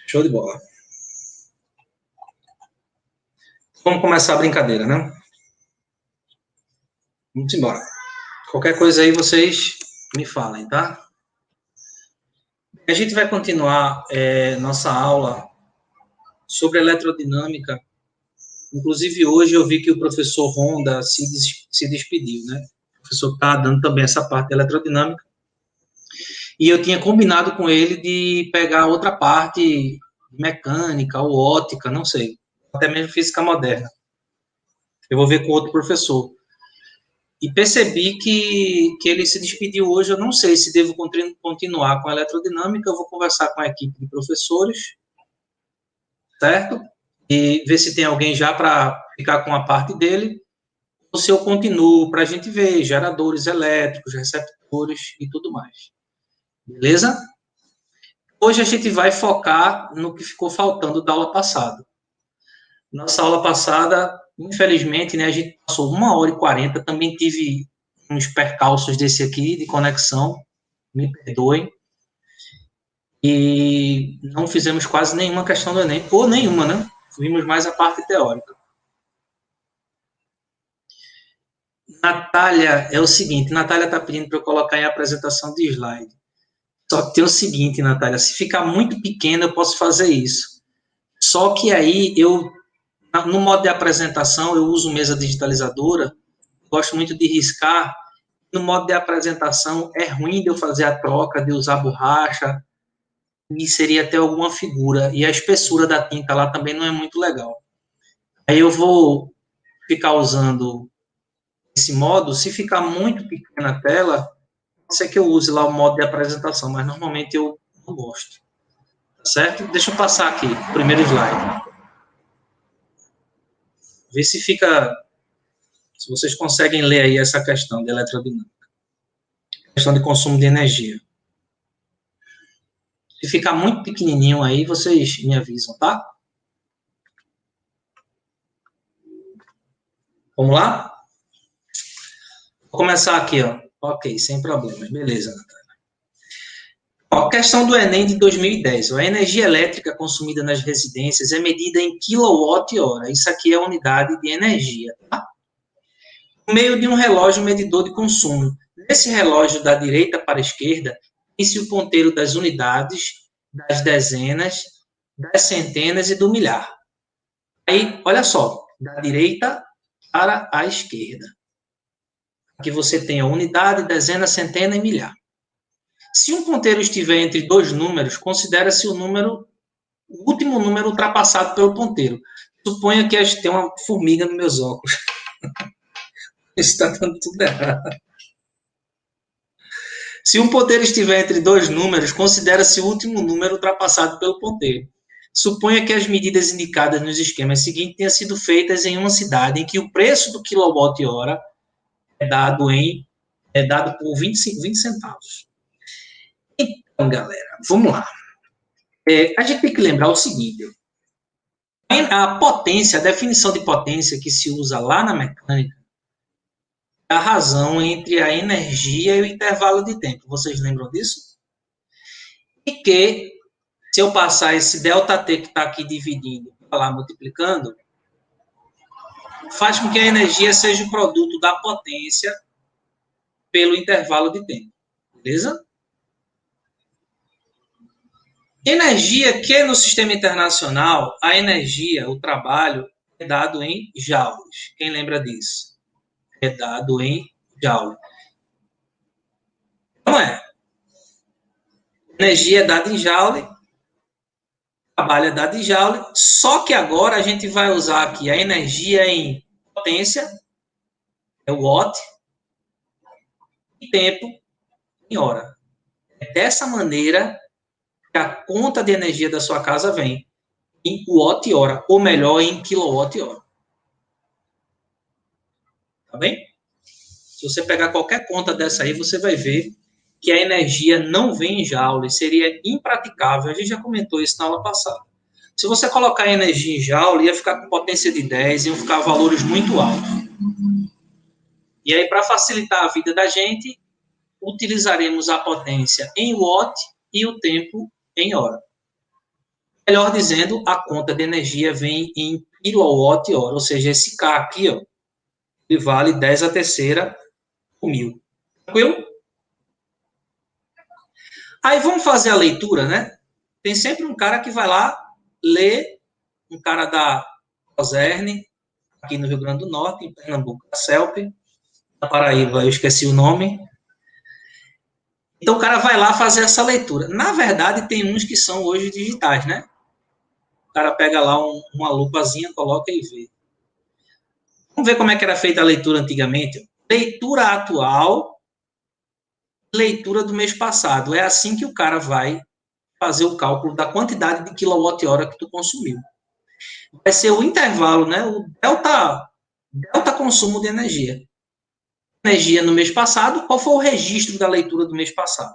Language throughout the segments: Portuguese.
Show de bola. Vamos começar a brincadeira, né? Vamos embora. Qualquer coisa aí vocês me falem, tá? A gente vai continuar nossa aula sobre eletrodinâmica. Inclusive, hoje eu vi que o professor Honda se despediu, né? O professor está dando também essa parte da eletrodinâmica. E eu tinha combinado com ele de pegar outra parte mecânica ou ótica, não sei. Até mesmo física moderna. Eu vou ver com outro professor. E percebi que ele se despediu hoje. Eu não sei se devo continuar com a eletrodinâmica. Eu vou conversar com a equipe de professores, certo? E ver se tem alguém já para ficar com a parte dele, ou se eu continuo para a gente ver geradores elétricos, receptores e tudo mais. Beleza? Hoje a gente vai focar no que ficou faltando da aula passada. Nossa aula passada, infelizmente, né, a gente passou 1h40, também tive uns percalços desse aqui, de conexão, me perdoem, e não fizemos quase nenhuma questão do Enem, ou nenhuma, né? Vimos mais a parte teórica. Natália, é o seguinte, Natália está pedindo para eu colocar em apresentação de slide. Só que tem o seguinte, Natália, se ficar muito pequeno, eu posso fazer isso. Só que aí, no modo de apresentação, eu uso mesa digitalizadora, gosto muito de riscar. No modo de apresentação, é ruim de eu fazer a troca, de usar borracha, e seria até alguma figura. E a espessura da tinta lá também não é muito legal. Aí eu vou ficar usando esse modo. Se ficar muito pequena a tela, pode ser que eu use lá o modo de apresentação, mas normalmente eu não gosto. Tá certo? Deixa eu passar aqui, o primeiro slide. Ver se fica... Se vocês conseguem ler aí essa questão de eletrodinâmica. Questão de consumo de energia. Se ficar muito pequenininho aí, vocês me avisam, tá? Vamos lá? Vou começar aqui, ó. Ok, sem problemas. Beleza, Natália. Ó, questão do Enem de 2010. A energia elétrica consumida nas residências é medida em quilowatt-hora. Isso aqui é a unidade de energia, tá? Por meio de um relógio medidor de consumo. Nesse relógio, da direita para a esquerda, tem-se o ponteiro das unidades, das dezenas, das centenas e do milhar. Aí, olha só, da direita para a esquerda. Aqui você tem a unidade, dezena, centena e milhar. Se um ponteiro estiver entre dois números, considera-se o último número ultrapassado pelo ponteiro. Suponha que tem uma formiga nos meus óculos. Está dando tudo errado. Se um ponteiro estiver entre dois números, considera-se o último número ultrapassado pelo ponteiro. Suponha que as medidas indicadas nos esquemas seguintes tenham sido feitas em uma cidade em que o preço do quilowatt-hora é dado por 20 centavos. Então, galera, vamos lá. A gente tem que lembrar o seguinte: a potência, a definição de potência que se usa lá na mecânica, é a razão entre a energia e o intervalo de tempo. Vocês lembram disso? E que, se eu passar esse ΔT que está aqui dividindo, lá multiplicando, faz com que a energia seja o produto da potência pelo intervalo de tempo. Beleza? Energia que no sistema internacional, a energia, o trabalho, é dado em joules. Quem lembra disso? É dado em joule. Não é? Energia é dada em joule, trabalho é dado em joule, só que agora a gente vai usar aqui a energia em potência, é o watt, e tempo em hora. É dessa maneira que a conta de energia da sua casa vem em watt-hora, ou melhor, em quilowatt-hora. Tá bem? Se você pegar qualquer conta dessa aí, você vai ver que a energia não vem em joule, seria impraticável. A gente já comentou isso na aula passada. Se você colocar a energia em joule, ia ficar com potência de 10, iam ficar valores muito altos. E aí, para facilitar a vida da gente, utilizaremos a potência em watt e o tempo em hora. Melhor dizendo, a conta de energia vem em quilowatt-hora, ou seja, esse K aqui, ó, ele vale 10 a terceira por 1000. Tranquilo? Aí vamos fazer a leitura, né? Tem sempre um cara que vai lá ler, um cara da COSERN, aqui no Rio Grande do Norte, em Pernambuco, da CELP, na Paraíba, eu esqueci o nome. Então o cara vai lá fazer essa leitura. Na verdade, tem uns que são hoje digitais, né? O cara pega lá uma lupazinha, coloca e vê. Vamos ver como é que era feita a leitura antigamente. Leitura atual, leitura do mês passado. É assim que o cara vai fazer o cálculo da quantidade de quilowatt-hora que tu consumiu. Vai ser o intervalo, né? O delta consumo de energia. Energia no mês passado, qual foi o registro da leitura do mês passado?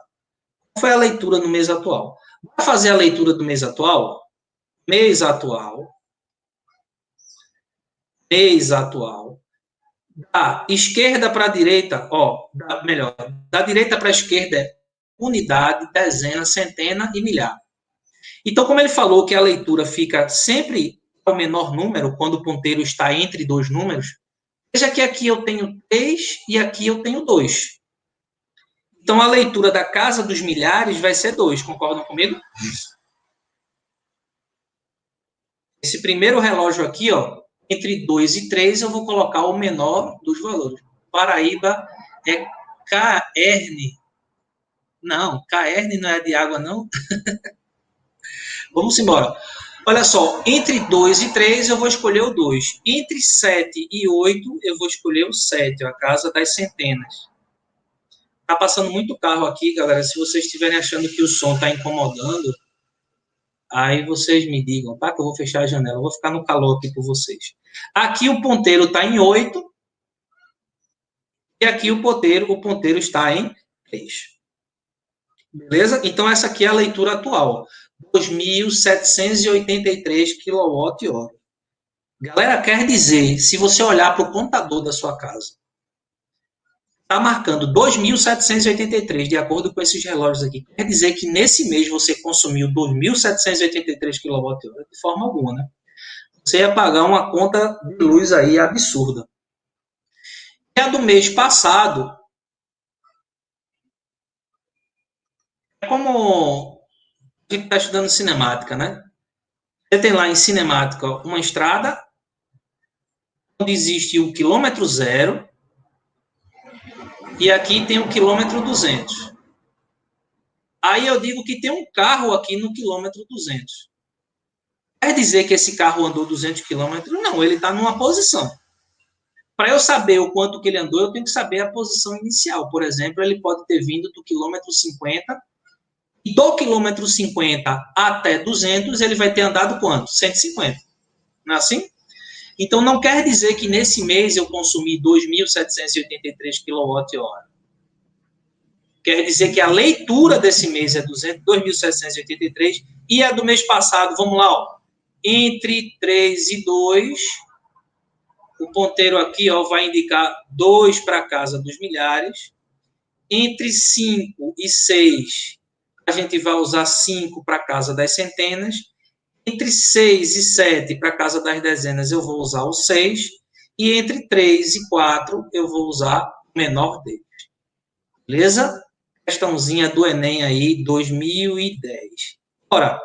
Qual foi a leitura no mês atual? Para fazer a leitura do mês atual, mês atual, da esquerda para a direita, melhor, da direita para a esquerda é unidade, dezena, centena e milhar. Então, como ele falou que a leitura fica sempre ao menor número, quando o ponteiro está entre dois números, veja que aqui eu tenho 3 e aqui eu tenho 2. Então, a leitura da casa dos milhares vai ser 2. Concordam comigo? Esse primeiro relógio aqui, ó, entre 2 e 3, eu vou colocar o menor dos valores. Paraíba é Caerne. Não, Caerne não é de água, não. Vamos embora. Olha só, entre 2 e 3 eu vou escolher o 2. Entre 7 e 8 eu vou escolher o 7, a casa das centenas. Tá passando muito carro aqui, galera. Se vocês estiverem achando que o som está incomodando, aí vocês me digam, tá? Que eu vou fechar a janela. Eu vou ficar no calor aqui por vocês. Aqui o ponteiro está em 8. E aqui o ponteiro está em 3. Beleza? Então, essa aqui é a leitura atual. 2.783 kWh. Galera, quer dizer, se você olhar para o contador da sua casa, está marcando 2.783, de acordo com esses relógios aqui. Quer dizer que nesse mês você consumiu 2.783 kWh de forma alguma, né? Você ia pagar uma conta de luz aí absurda. E a do mês passado, é como a gente está estudando cinemática, né? Você tem lá em cinemática uma estrada onde existe o quilômetro 0 e aqui tem o quilômetro 200. Aí eu digo que tem um carro aqui no quilômetro 200. Quer dizer que esse carro andou 200 quilômetros? Não, ele está numa posição. Para eu saber o quanto que ele andou, eu tenho que saber a posição inicial. Por exemplo, ele pode ter vindo do quilômetro 50, e do quilômetro 50 até 200, ele vai ter andado quanto? 150. Não é assim? Então, não quer dizer que nesse mês eu consumi 2.783 kWh. Quer dizer que a leitura desse mês é 2.783 e a do mês passado, vamos lá, ó, entre 3 e 2, o ponteiro aqui ó, vai indicar 2 para a casa dos milhares. Entre 5 e 6, a gente vai usar 5 para a casa das centenas. Entre 6 e 7, para a casa das dezenas, eu vou usar o 6. E entre 3 e 4, eu vou usar o menor deles. Beleza? Questãozinha do Enem aí, 2010. Ora,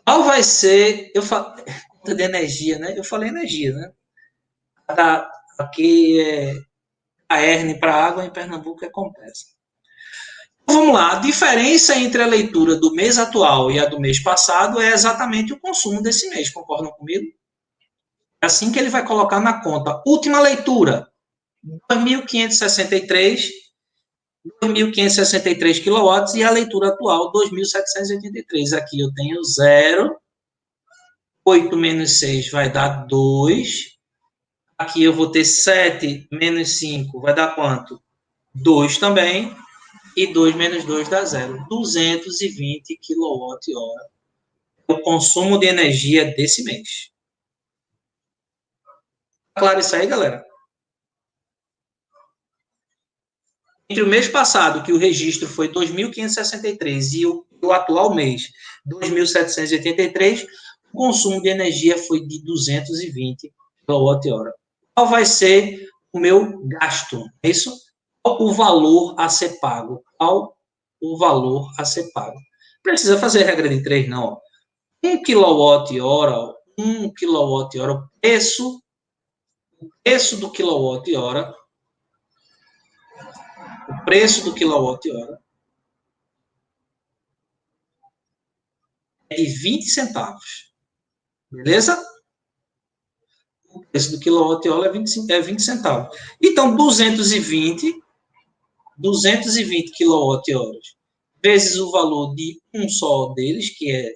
qual vai ser... conta de energia, né? Eu falei energia, né? Aqui é a ERN para água, em Pernambuco é Compesa. Vamos lá, a diferença entre a leitura do mês atual e a do mês passado é exatamente o consumo desse mês, concordam comigo? É assim que ele vai colocar na conta. Última leitura, 2.563 kW e a leitura atual, 2.783. Aqui eu tenho 0, 8 menos 6 vai dar 2. Aqui eu vou ter 7 menos 5, vai dar quanto? 2 também. E 2 menos 2 dá 0. 220 kWh é o consumo de energia desse mês. Claro isso aí, galera? Entre o mês passado, que o registro foi 2.563, e o o atual mês, 2.783, o consumo de energia foi de 220 kWh. Qual vai ser o meu gasto? É isso? Qual o valor a ser pago? Qual o valor a ser pago? Precisa fazer regra de 3, não. 1 kWh, 1 kWh, o preço do quilowatt-hora, o preço do quilowatt-hora é de 20 centavos. Beleza? O preço do quilowatt-hora é 20 centavos. Então, 220 kWh vezes o valor de um só deles, que é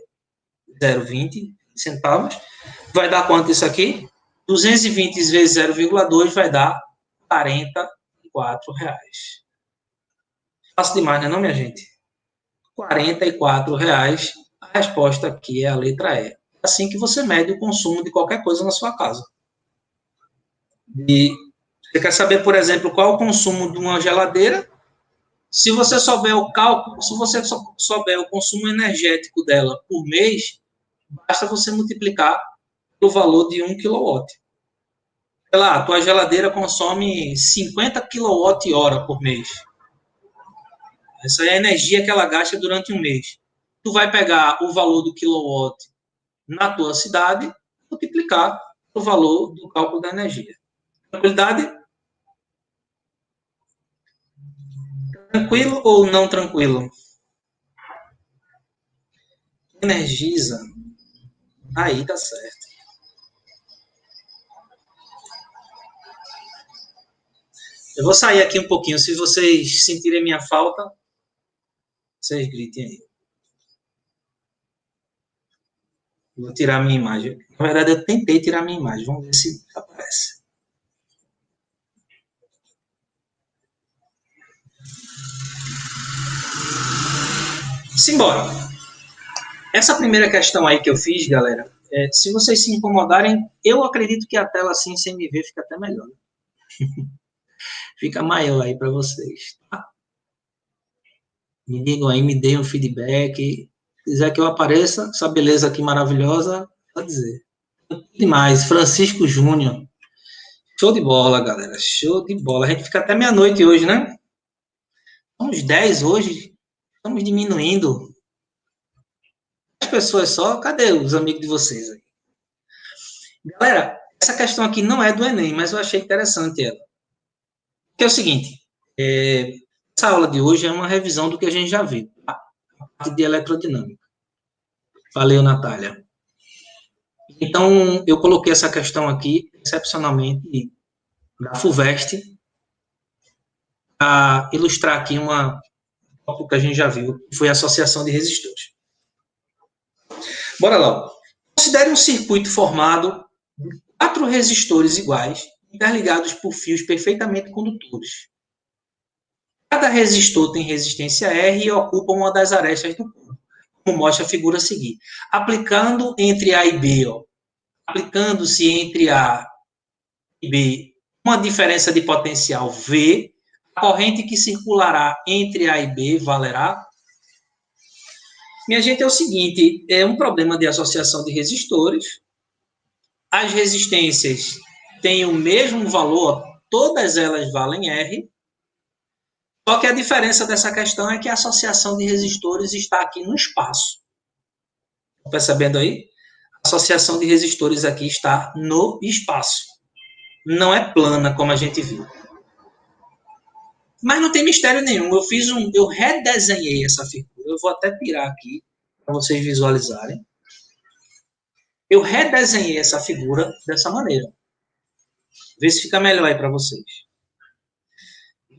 0,20 centavos, vai dar quanto isso aqui? 220 vezes 0,2 vai dar R$ 44. Fácil demais, não é, minha gente? R$ 44. A resposta aqui é a letra E. É assim que você mede o consumo de qualquer coisa na sua casa. E você quer saber, por exemplo, qual é o consumo de uma geladeira? Se você souber o cálculo, se você souber o consumo energético dela por mês, basta você multiplicar pelo valor de 1 kW. Sei lá, a tua geladeira consome 50 kWh por mês. Essa é a energia que ela gasta durante um mês. Tu vai pegar o valor do kilowatt na tua cidade e multiplicar o valor do cálculo da energia. Tranquilidade? Tranquilo ou não tranquilo? Energisa. Aí tá certo. Eu vou sair aqui um pouquinho. Se vocês sentirem minha falta, vocês gritem aí. Vou tirar minha imagem. Na verdade, eu tentei tirar minha imagem. Vamos ver se aparece. Simbora. Essa primeira questão aí que eu fiz, galera, se vocês se incomodarem, eu acredito que a tela assim, sem me ver, fica até melhor. Fica maior aí para vocês, tá? Me digam aí, me deem um feedback. Se quiser que eu apareça, essa beleza aqui maravilhosa, pode dizer. Demais. Francisco Júnior. Show de bola, galera. Show de bola. A gente fica até meia-noite hoje, né? Somos 10 hoje. Estamos diminuindo. As pessoas só. Cadê os amigos de vocês aí? Galera, essa questão aqui não é do Enem, mas eu achei interessante ela. Que é o seguinte. Essa aula de hoje é uma revisão do que a gente já viu. Tá? A parte de eletrodinâmica. Valeu, Natália. Então, eu coloquei essa questão aqui, excepcionalmente, da FUVEST, para ilustrar aqui uma tópico que a gente já viu, que foi a associação de resistores. Bora lá. Considere um circuito formado de 4 resistores iguais, interligados por fios perfeitamente condutores. Cada resistor tem resistência R e ocupa uma das arestas do cubo, como mostra a figura a seguir. Aplicando entre A e B, aplicando-se entre A e B uma diferença de potencial V, a corrente que circulará entre A e B valerá. Minha gente, é o seguinte, é um problema de associação de resistores. As resistências têm o mesmo valor, todas elas valem R, só que a diferença dessa questão é que a associação de resistores está aqui no espaço. Estão percebendo aí? A associação de resistores aqui está no espaço. Não é plana, como a gente viu. Mas não tem mistério nenhum. Eu redesenhei essa figura. Eu vou até tirar aqui para vocês visualizarem. Eu redesenhei essa figura dessa maneira. Vê se fica melhor aí para vocês.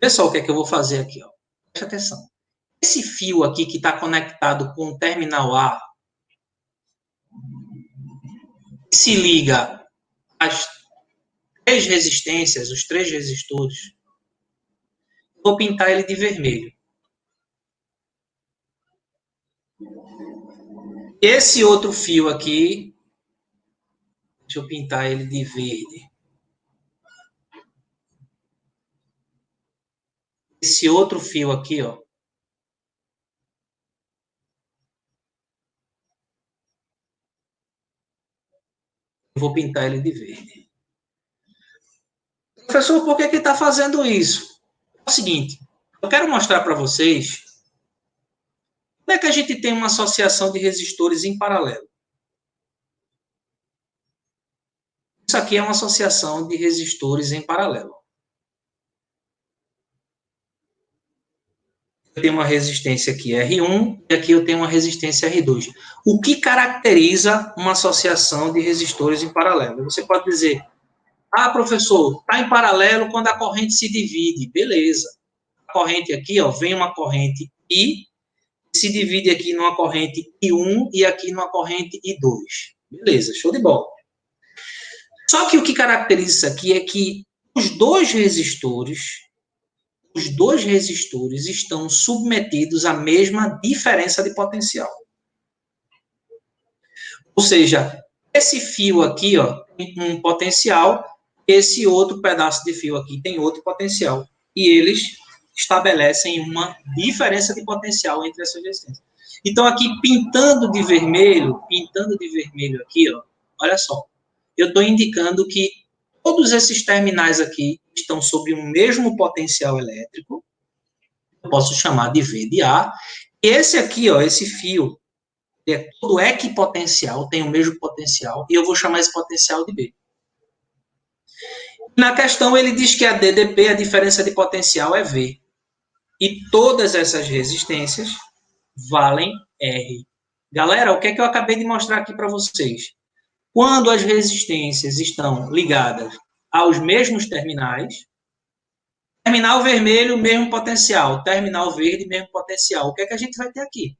Pessoal, o que é que eu vou fazer aqui? Ó? Preste atenção. Esse fio aqui que está conectado com o terminal A se liga às 3 resistências, os 3 resistores. Vou pintar ele de vermelho. Esse outro fio aqui, deixa eu pintar ele de verde. Esse outro fio aqui, ó, Eu vou pintar ele de verde. Professor, por que está fazendo isso? É o seguinte, eu quero mostrar para vocês como é que a gente tem uma associação de resistores em paralelo. Isso aqui é uma associação de resistores em paralelo. Eu tenho uma resistência aqui R1 e aqui eu tenho uma resistência R2. O que caracteriza uma associação de resistores em paralelo? Você pode dizer, professor, está em paralelo quando a corrente se divide. Beleza. A corrente aqui, ó, vem uma corrente I, se divide aqui numa corrente I1 e aqui numa corrente I2. Beleza, show de bola. Só que o que caracteriza isso aqui é que os dois resistores estão submetidos à mesma diferença de potencial. Ou seja, esse fio aqui, ó, tem um potencial, esse outro pedaço de fio aqui tem outro potencial. E eles estabelecem uma diferença de potencial entre essas resistências. Então, aqui, pintando de vermelho aqui, ó, olha só, eu estou indicando que todos esses terminais aqui estão sob o mesmo potencial elétrico, eu posso chamar de V de A, e esse aqui, ó, esse fio, é todo equipotencial, tem o mesmo potencial, e eu vou chamar esse potencial de B. Na questão, ele diz que a DDP, a diferença de potencial, é V. E todas essas resistências valem R. Galera, o que é que eu acabei de mostrar aqui para vocês? Quando as resistências estão ligadas aos mesmos terminais, terminal vermelho, mesmo potencial, terminal verde, mesmo potencial, o que é que a gente vai ter aqui?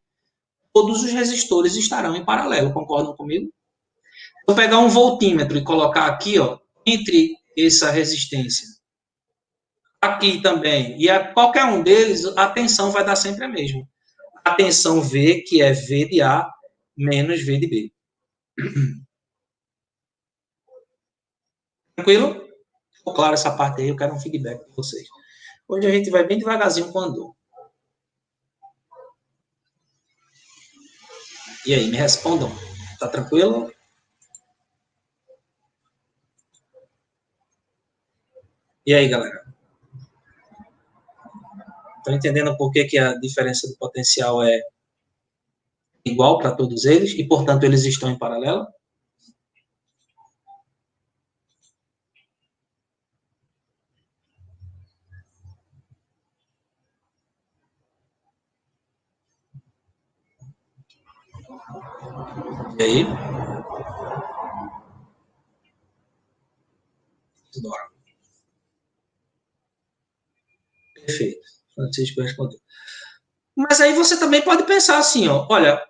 Todos os resistores estarão em paralelo, concordam comigo? Vou pegar um voltímetro e colocar aqui, ó, entre essa resistência, aqui também, e a qualquer um deles, a tensão vai dar sempre a mesma. A tensão V, que é V de A, menos V de B. Tranquilo? Ficou claro essa parte aí? Eu quero um feedback de vocês. Hoje a gente vai bem devagarzinho com o andor. E aí, me respondam. Tá tranquilo? E aí, galera? Estão entendendo por que a diferença de potencial é igual para todos eles e, portanto, eles estão em paralelo? E aí? Bora. Perfeito. Francisco respondeu. Mas aí você também pode pensar assim, ó, olha,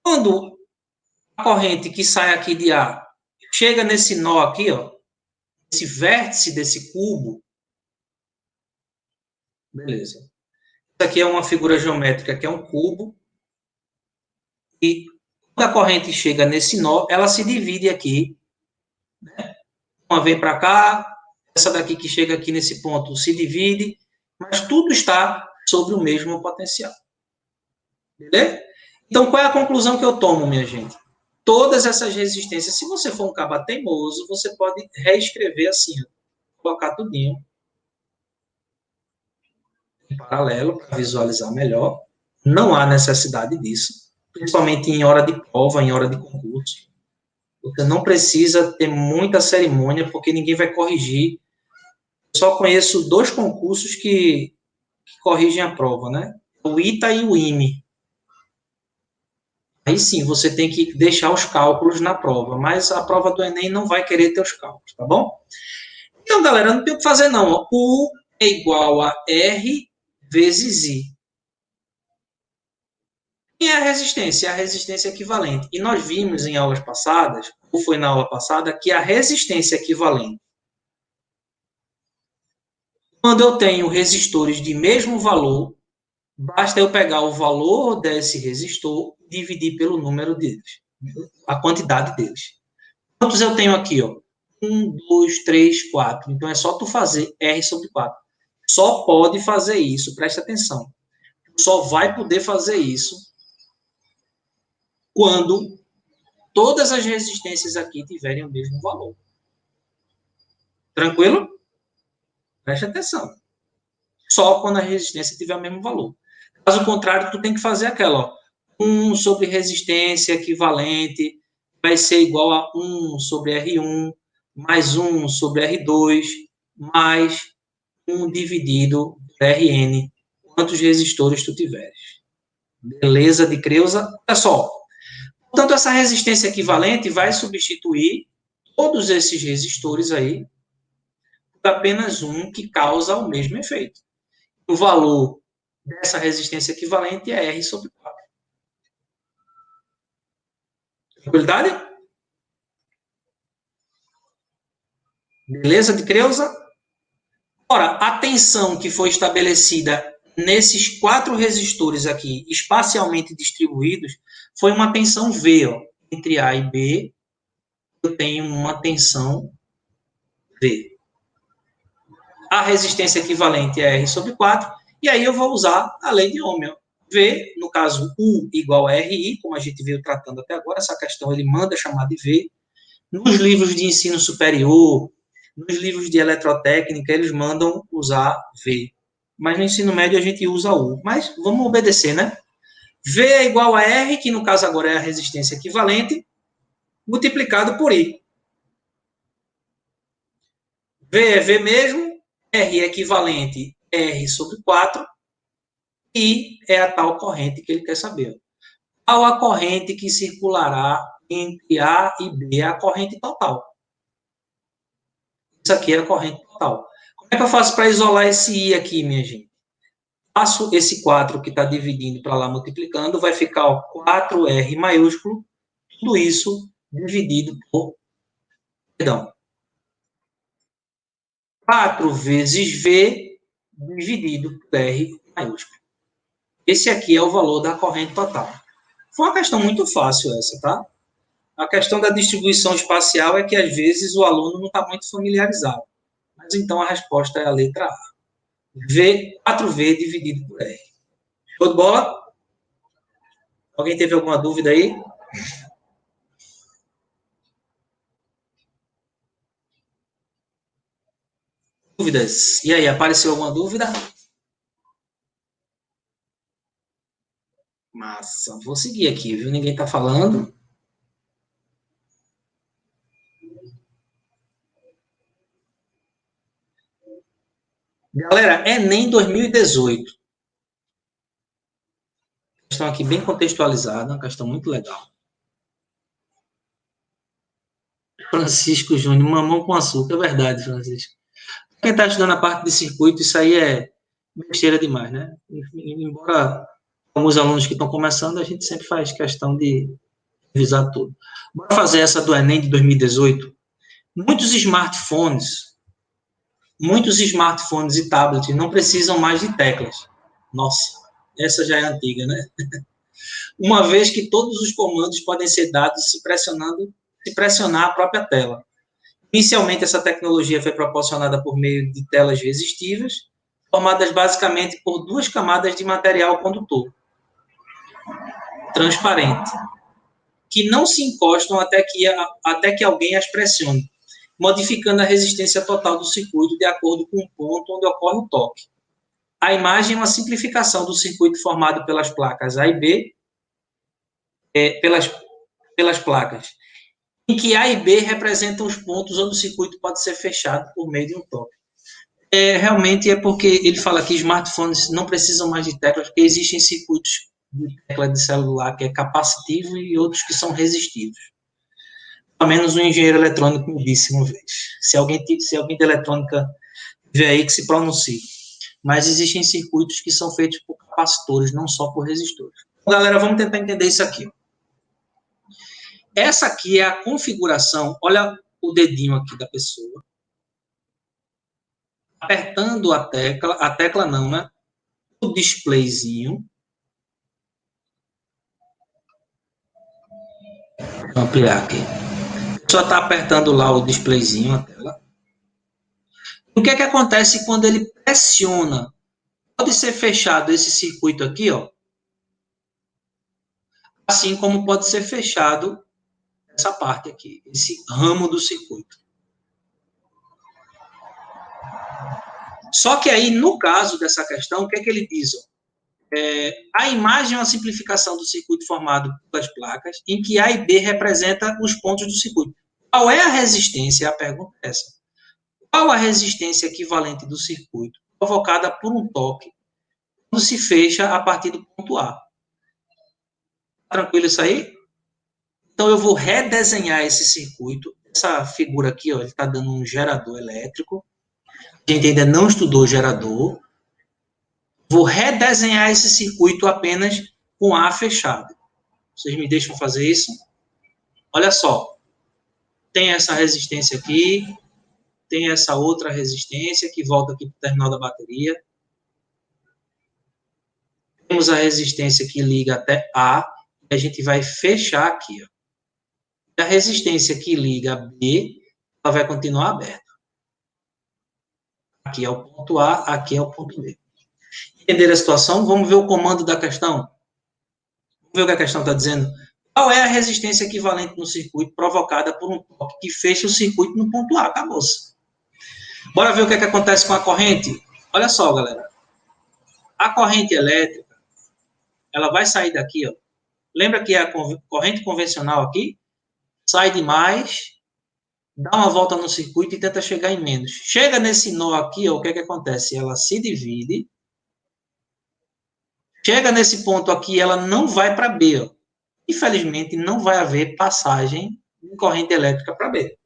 quando a corrente que sai aqui de A chega nesse nó aqui, ó, esse vértice desse cubo, beleza. Isso aqui é uma figura geométrica que é um cubo, e quando a corrente chega nesse nó, ela se divide aqui, né? Uma vem para cá, essa daqui que chega aqui nesse ponto se divide, mas tudo está sobre o mesmo potencial. Beleza? Então, qual é a conclusão que eu tomo, minha gente? Todas essas resistências, se você for um caba teimoso, você pode reescrever assim, ó, colocar tudinho em paralelo para visualizar melhor. Não há necessidade disso, principalmente em hora de prova, em hora de concurso. Você não precisa ter muita cerimônia, porque ninguém vai corrigir. Eu só conheço 2 concursos que corrigem a prova, né? O ITA e o IME. Aí sim, você tem que deixar os cálculos na prova, mas a prova do Enem não vai querer ter os cálculos, tá bom? Então, galera, não tem o que fazer não. U é igual a R vezes I. E a resistência? A resistência equivalente. E nós vimos em aulas passadas, ou foi na aula passada, que a resistência equivalente, quando eu tenho resistores de mesmo valor, basta eu pegar o valor desse resistor e dividir pelo número deles, a quantidade deles. Quantos eu tenho aqui? Ó? 1, 2, 3, 4. Então, é só tu fazer R sobre 4. Só pode fazer isso, presta atenção. Só vai poder fazer isso quando todas as resistências aqui tiverem o mesmo valor. Tranquilo? Preste atenção. Só quando a resistência tiver o mesmo valor. Caso contrário, tu tem que fazer aquela, ó. 1 sobre resistência equivalente vai ser igual a 1 sobre R1, mais 1 sobre R2, mais 1 dividido por Rn, quantos resistores tu tiveres. Beleza de Creuza? Olha só. Portanto, essa resistência equivalente vai substituir todos esses resistores aí por apenas um que causa o mesmo efeito. O valor dessa resistência equivalente é R sobre 4. Tranquilidade? Beleza de Creuza? Ora, a tensão que foi estabelecida nesses 4 resistores aqui, espacialmente distribuídos, foi uma tensão V, ó. Entre A e B, eu tenho uma tensão V. A resistência equivalente é R sobre 4, e aí eu vou usar a lei de Ohm. V, no caso, U igual a RI, como a gente veio tratando até agora, essa questão ele manda chamar de V. Nos livros de ensino superior, nos livros de eletrotécnica, eles mandam usar V. Mas no ensino médio a gente usa U. Mas vamos obedecer, né? V é igual a R, que no caso agora é a resistência equivalente, multiplicado por I. V é V mesmo, R é equivalente R sobre 4, I é a tal corrente que ele quer saber. Qual a corrente que circulará entre A e B? É a corrente total. Isso aqui é a corrente total. Como é que eu faço para isolar esse I aqui, minha gente? Faço esse 4 que está dividindo para lá, multiplicando, vai ficar ó, 4R maiúsculo, tudo isso dividido por, perdão, 4 vezes V dividido por R maiúsculo. Esse aqui é o valor da corrente total. Foi uma questão muito fácil essa, tá? A questão da distribuição espacial é que, às vezes, o aluno não está muito familiarizado. Mas, então, a resposta é a letra A. V, 4V dividido por R. Show de bola? Alguém teve alguma dúvida aí? Dúvidas? E aí, apareceu alguma dúvida? Massa. Vou seguir aqui, viu? Ninguém está falando. Galera, Enem 2018. Questão aqui bem contextualizada, uma questão muito legal. Francisco Júnior, mamão com açúcar. É verdade, Francisco. Quem está estudando a parte de circuito, isso aí é besteira demais, né? Embora alguns alunos que estão começando, a gente sempre faz questão de revisar tudo. Bora fazer essa do Enem de 2018. Muitos smartphones e tablets não precisam mais de teclas. Nossa, essa já é antiga, né? Uma vez que todos os comandos podem ser dados se pressionar a própria tela. Inicialmente, essa tecnologia foi proporcionada por meio de telas resistíveis, formadas basicamente por 2 camadas de material condutor, transparente, que não se encostam até que alguém as pressione, modificando a resistência total do circuito de acordo com o ponto onde ocorre o toque. A imagem é uma simplificação do circuito formado pelas placas A e B, pelas placas, em que A e B representam os pontos onde o circuito pode ser fechado por meio de um toque. Realmente é porque ele fala que smartphones não precisam mais de teclas, porque existem circuitos de tecla de celular que é capacitivo e outros que são resistivos. Pelo menos um engenheiro eletrônico me disse uma vez. Se alguém de eletrônica tiver aí, que se pronuncie. Mas existem circuitos que são feitos por capacitores, não só por resistores. Então, galera, vamos tentar entender isso aqui. Essa aqui é a configuração, olha o dedinho aqui da pessoa, apertando a tecla não, né? O displayzinho. Vou ampliar aqui. Só está apertando lá o displayzinho, a tela. O que é que acontece quando ele pressiona? Pode ser fechado esse circuito aqui, ó. Assim como pode ser fechado essa parte aqui, esse ramo do circuito. Só que aí, no caso dessa questão, o que é que ele diz? A imagem é uma simplificação do circuito formado pelas placas, em que A e B representam os pontos do circuito. Qual é a resistência? A pergunta é essa. Qual a resistência equivalente do circuito provocada por um toque quando se fecha a partir do ponto A? Tranquilo isso aí? Então, eu vou redesenhar esse circuito. Essa figura aqui, ó, ele está dando um gerador elétrico. A gente ainda não estudou gerador. Vou redesenhar esse circuito apenas com A fechado. Vocês me deixam fazer isso? Olha só. Tem essa resistência aqui. Tem essa outra resistência que volta aqui para o terminal da bateria. Temos a resistência que liga até A. E a gente vai fechar aqui, ó. A resistência que liga a B, ela vai continuar aberta. Aqui é o ponto A, aqui é o ponto B. Entender a situação? Vamos ver o comando da questão? Vamos ver o que a questão está dizendo? Qual é a resistência equivalente no circuito provocada por um toque que fecha o circuito no ponto A? Acabou-se. Bora ver o que acontece com a corrente? Olha só, galera. A corrente elétrica, ela vai sair daqui, ó. Lembra que a corrente convencional aqui sai de mais, dá uma volta no circuito e tenta chegar em menos. Chega nesse nó aqui, ó, o que acontece? Ela se divide. Chega nesse ponto aqui, ela não vai para B. Ó. Infelizmente, não vai haver passagem de corrente elétrica para B.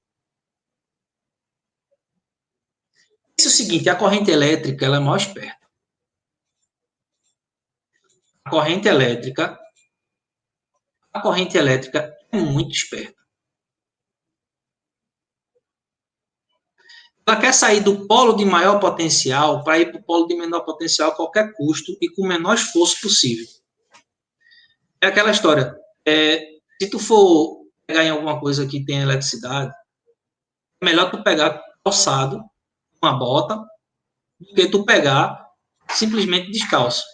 Isso é o seguinte, a corrente elétrica ela é mais esperta. A corrente elétrica é muito esperta. Ela quer sair do polo de maior potencial para ir para o polo de menor potencial a qualquer custo e com o menor esforço possível. É aquela história. Se tu for pegar em alguma coisa que tem eletricidade, é melhor tu pegar calçado, uma bota, do que tu pegar simplesmente descalço.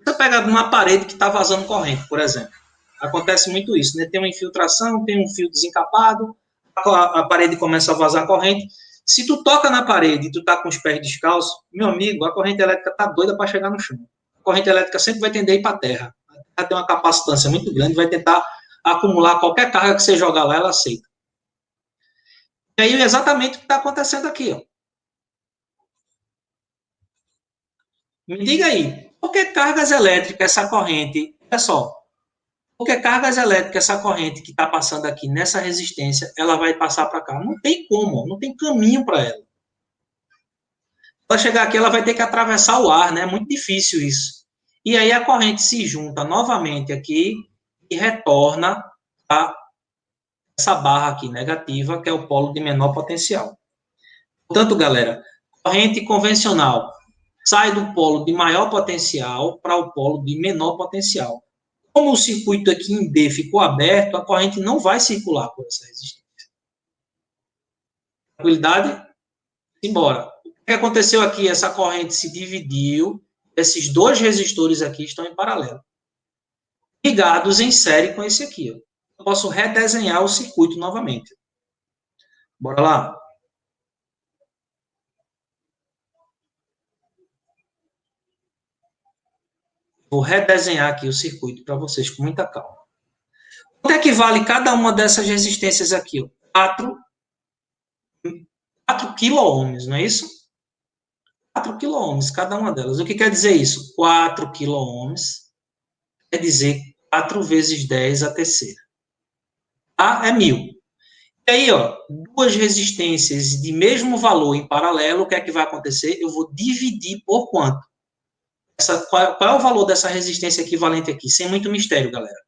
Você pega numa parede que está vazando corrente, por exemplo. Acontece muito isso, né? Tem uma infiltração, tem um fio desencapado, a parede começa a vazar corrente. Se tu toca na parede e tu tá com os pés descalços, meu amigo, a corrente elétrica tá doida para chegar no chão. A corrente elétrica sempre vai tender a ir para a terra. Ela tem uma capacitância muito grande, vai tentar acumular qualquer carga que você jogar lá, ela aceita. E aí, exatamente o que está acontecendo aqui, ó. Me diga aí, por que cargas elétricas essa corrente, olha só, por que cargas elétricas essa corrente que está passando aqui nessa resistência, ela vai passar para cá? Não tem como, não tem caminho para ela. Para chegar aqui, ela vai ter que atravessar o ar, né? É muito difícil isso. E aí a corrente se junta novamente aqui e retorna a essa barra aqui negativa, que é o polo de menor potencial. Portanto, galera, corrente convencional sai do polo de maior potencial para o polo de menor potencial. Como o circuito aqui em B ficou aberto, a corrente não vai circular por essa resistência. Tranquilidade? Embora. O que aconteceu aqui? Essa corrente se dividiu, esses dois resistores aqui estão em paralelo, ligados em série com esse aqui. Ó. Eu posso redesenhar o circuito novamente. Bora lá? Vou redesenhar aqui o circuito para vocês com muita calma. Quanto é que vale cada uma dessas resistências aqui? Ó? 4 quiloohms, não é isso? 4 quiloohms, cada uma delas. O que quer dizer isso? 4 quiloohms quer dizer 4 vezes 10 a terceira. A é 1000. E aí, ó, duas resistências de mesmo valor em paralelo, o que é que vai acontecer? Eu vou dividir por quanto? Qual é o valor dessa resistência equivalente aqui? Sem muito mistério, galera.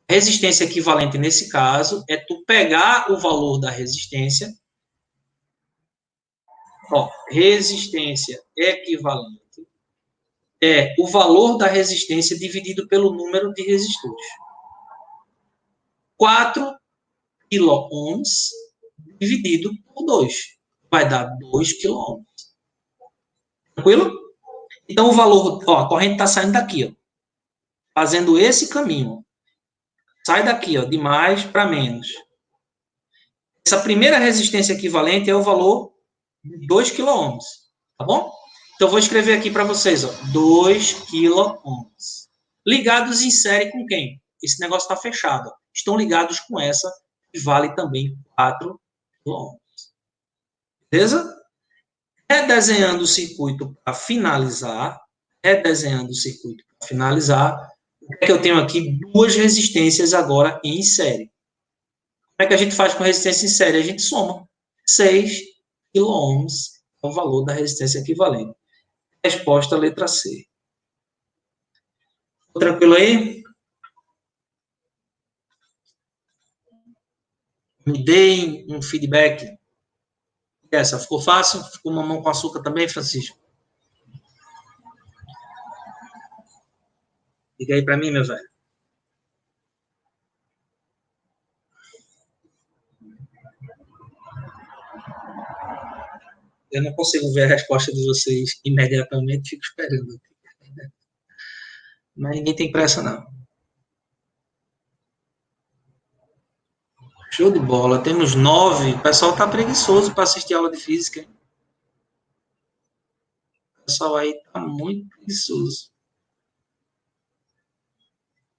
Resistência equivalente, nesse caso, é tu pegar o valor da resistência. Ó, resistência equivalente é o valor da resistência dividido pelo número de resistores. 4 quiloohms dividido por 2. Vai dar 2 quiloohms. Tranquilo? Então, o valor, ó, a corrente está saindo daqui, ó, fazendo esse caminho. sai daqui, ó, de mais para menos. Essa primeira resistência equivalente é o valor de 2 kΩ, tá bom? Então, vou escrever aqui para vocês, ó, 2 kΩ. Ligados em série com quem? Esse negócio está fechado. Ó. Estão ligados com essa, que vale também 4 kΩ. Beleza? Redesenhando o circuito para finalizar, o que é que eu tenho aqui? Duas resistências agora em série. Como é que a gente faz com resistência em série? A gente soma 6 kΩ, é o valor da resistência equivalente. Resposta, letra C. Tranquilo aí? Me deem um feedback. Essa ficou fácil? Ficou mamão com açúcar também, Francisco? Diga aí para mim, meu velho. Eu não consigo ver a resposta de vocês imediatamente, fico esperando. Mas ninguém tem pressa, não. Show de bola. Temos 9. O pessoal tá preguiçoso para assistir aula de física. Hein? O pessoal aí tá muito preguiçoso.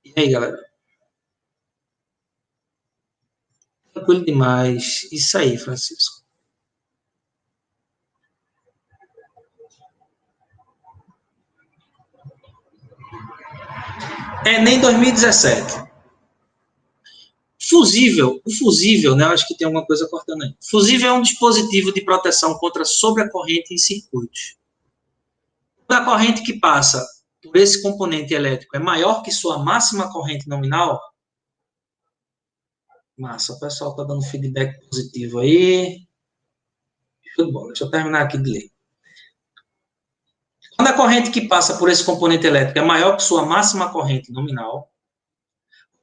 E aí, galera? Tranquilo demais. Isso aí, Francisco. Nem 2017. O fusível, né? Acho que tem alguma coisa cortando aí. Fusível é um dispositivo de proteção contra sobrecorrente em circuitos. Quando a corrente que passa por esse componente elétrico é maior que sua máxima corrente nominal, massa, o pessoal está dando feedback positivo aí. Show de bola. Deixa eu terminar aqui de ler. Quando a corrente que passa por esse componente elétrico é maior que sua máxima corrente nominal,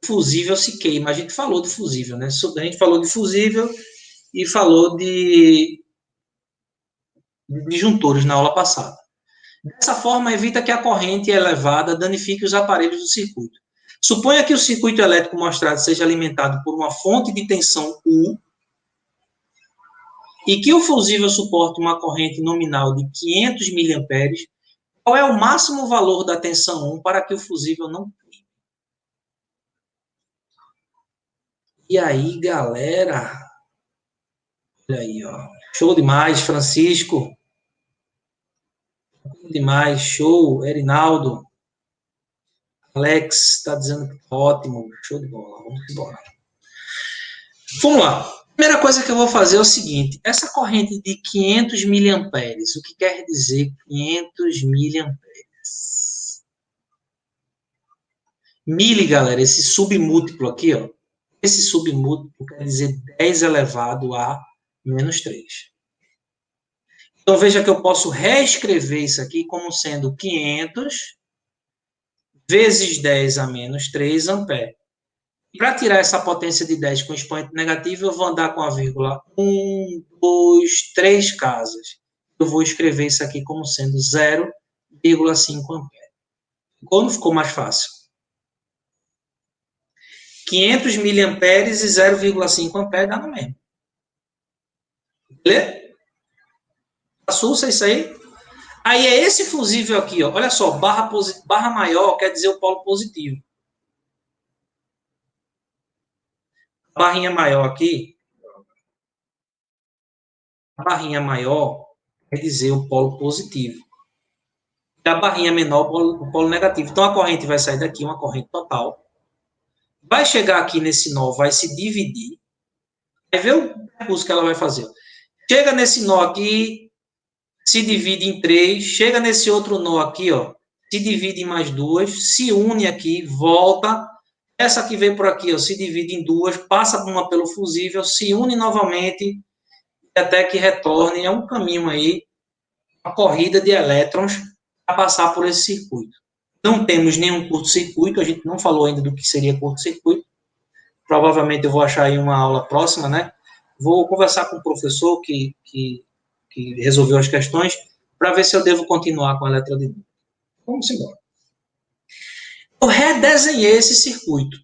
o fusível se queima. A gente falou de fusível, né? A gente falou de fusível e falou de disjuntores na aula passada. Dessa forma, evita que a corrente elevada danifique os aparelhos do circuito. Suponha que o circuito elétrico mostrado seja alimentado por uma fonte de tensão U e que o fusível suporte uma corrente nominal de 500 mA. Qual é o máximo valor da tensão 1 para que o fusível não queime? E aí, galera? Olha aí, ó. Show demais, Francisco. Show demais, show. Erinaldo. Alex está dizendo que tá ótimo. Show de bola. Vamos embora. Vamos lá. Primeira coisa que eu vou fazer é o seguinte. Essa corrente de 500 miliamperes, o que quer dizer 500 miliamperes? Mili, galera, esse submúltiplo aqui, ó. Esse submúltiplo quer dizer 10 elevado a menos 3. Então, veja que eu posso reescrever isso aqui como sendo 500 vezes 10 a menos 3 amperes. Para tirar essa potência de 10 com expoente negativo, eu vou andar com a vírgula 1, 2, 3 casas. Eu vou escrever isso aqui como sendo 0,5 ampere. Ou não ficou mais fácil? 500 miliamperes e 0,5 ampere dá no mesmo. Beleza? Assusta isso aí? Aí é esse fusível aqui, ó. Olha só, barra maior quer dizer o polo positivo. A barrinha maior aqui, a barrinha maior quer dizer o polo positivo. E a barrinha menor, o polo negativo. Então, a corrente vai sair daqui, uma corrente total. Vai chegar aqui nesse nó, vai se dividir. Aí vê o percurso que ela vai fazer. Chega nesse nó aqui, se divide em 3. Chega nesse outro nó aqui, ó, se divide em mais 2. Se une aqui, volta. Essa que veio por aqui, ó, se divide em 2. Passa uma pelo fusível, se une novamente até que retorne. É um caminho aí, uma corrida de elétrons para passar por esse circuito. Não temos nenhum curto-circuito, a gente não falou ainda do que seria curto-circuito. Provavelmente eu vou achar aí uma aula próxima, né? Vou conversar com o professor que resolveu as questões para ver se eu devo continuar com a eletrodinâmica. Vamos embora. Eu redesenhei esse circuito.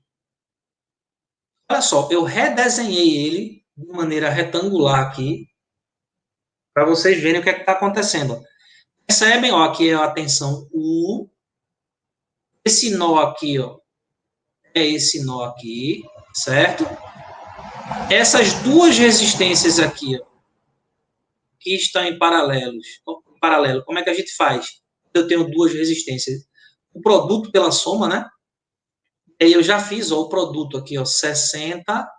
Olha só, eu redesenhei ele de maneira retangular aqui, para vocês verem o que é que está acontecendo. Percebem, ó, aqui é a tensão U, esse nó aqui, ó, é esse nó aqui, certo? Essas duas resistências aqui, ó, que estão em paralelo, como é que a gente faz? Eu tenho duas resistências. O produto pela soma, né? Aí eu já fiz, ó, o produto aqui, ó, 60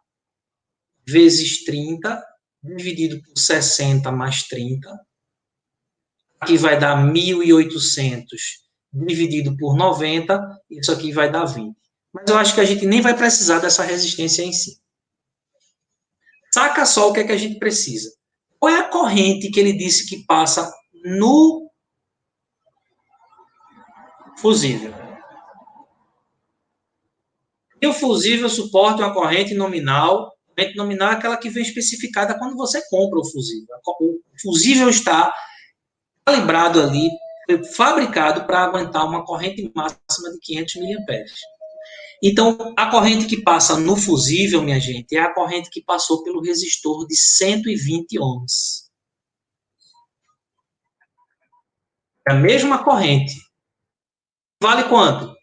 vezes 30, dividido por 60 mais 30. Aqui vai dar 1.800 dividido por 90, isso aqui vai dar 20. Mas eu acho que a gente nem vai precisar dessa resistência em si. Saca só o que é que a gente precisa. Qual é a corrente que ele disse que passa no fusível? E o fusível suporta uma corrente nominal. A corrente nominal é aquela que vem especificada quando você compra o fusível. O fusível está calibrado ali, foi fabricado para aguentar uma corrente máxima de 500 miliamperes. Então, a corrente que passa no fusível, minha gente, é a corrente que passou pelo resistor de 120 ohms. É a mesma corrente. Vale quanto?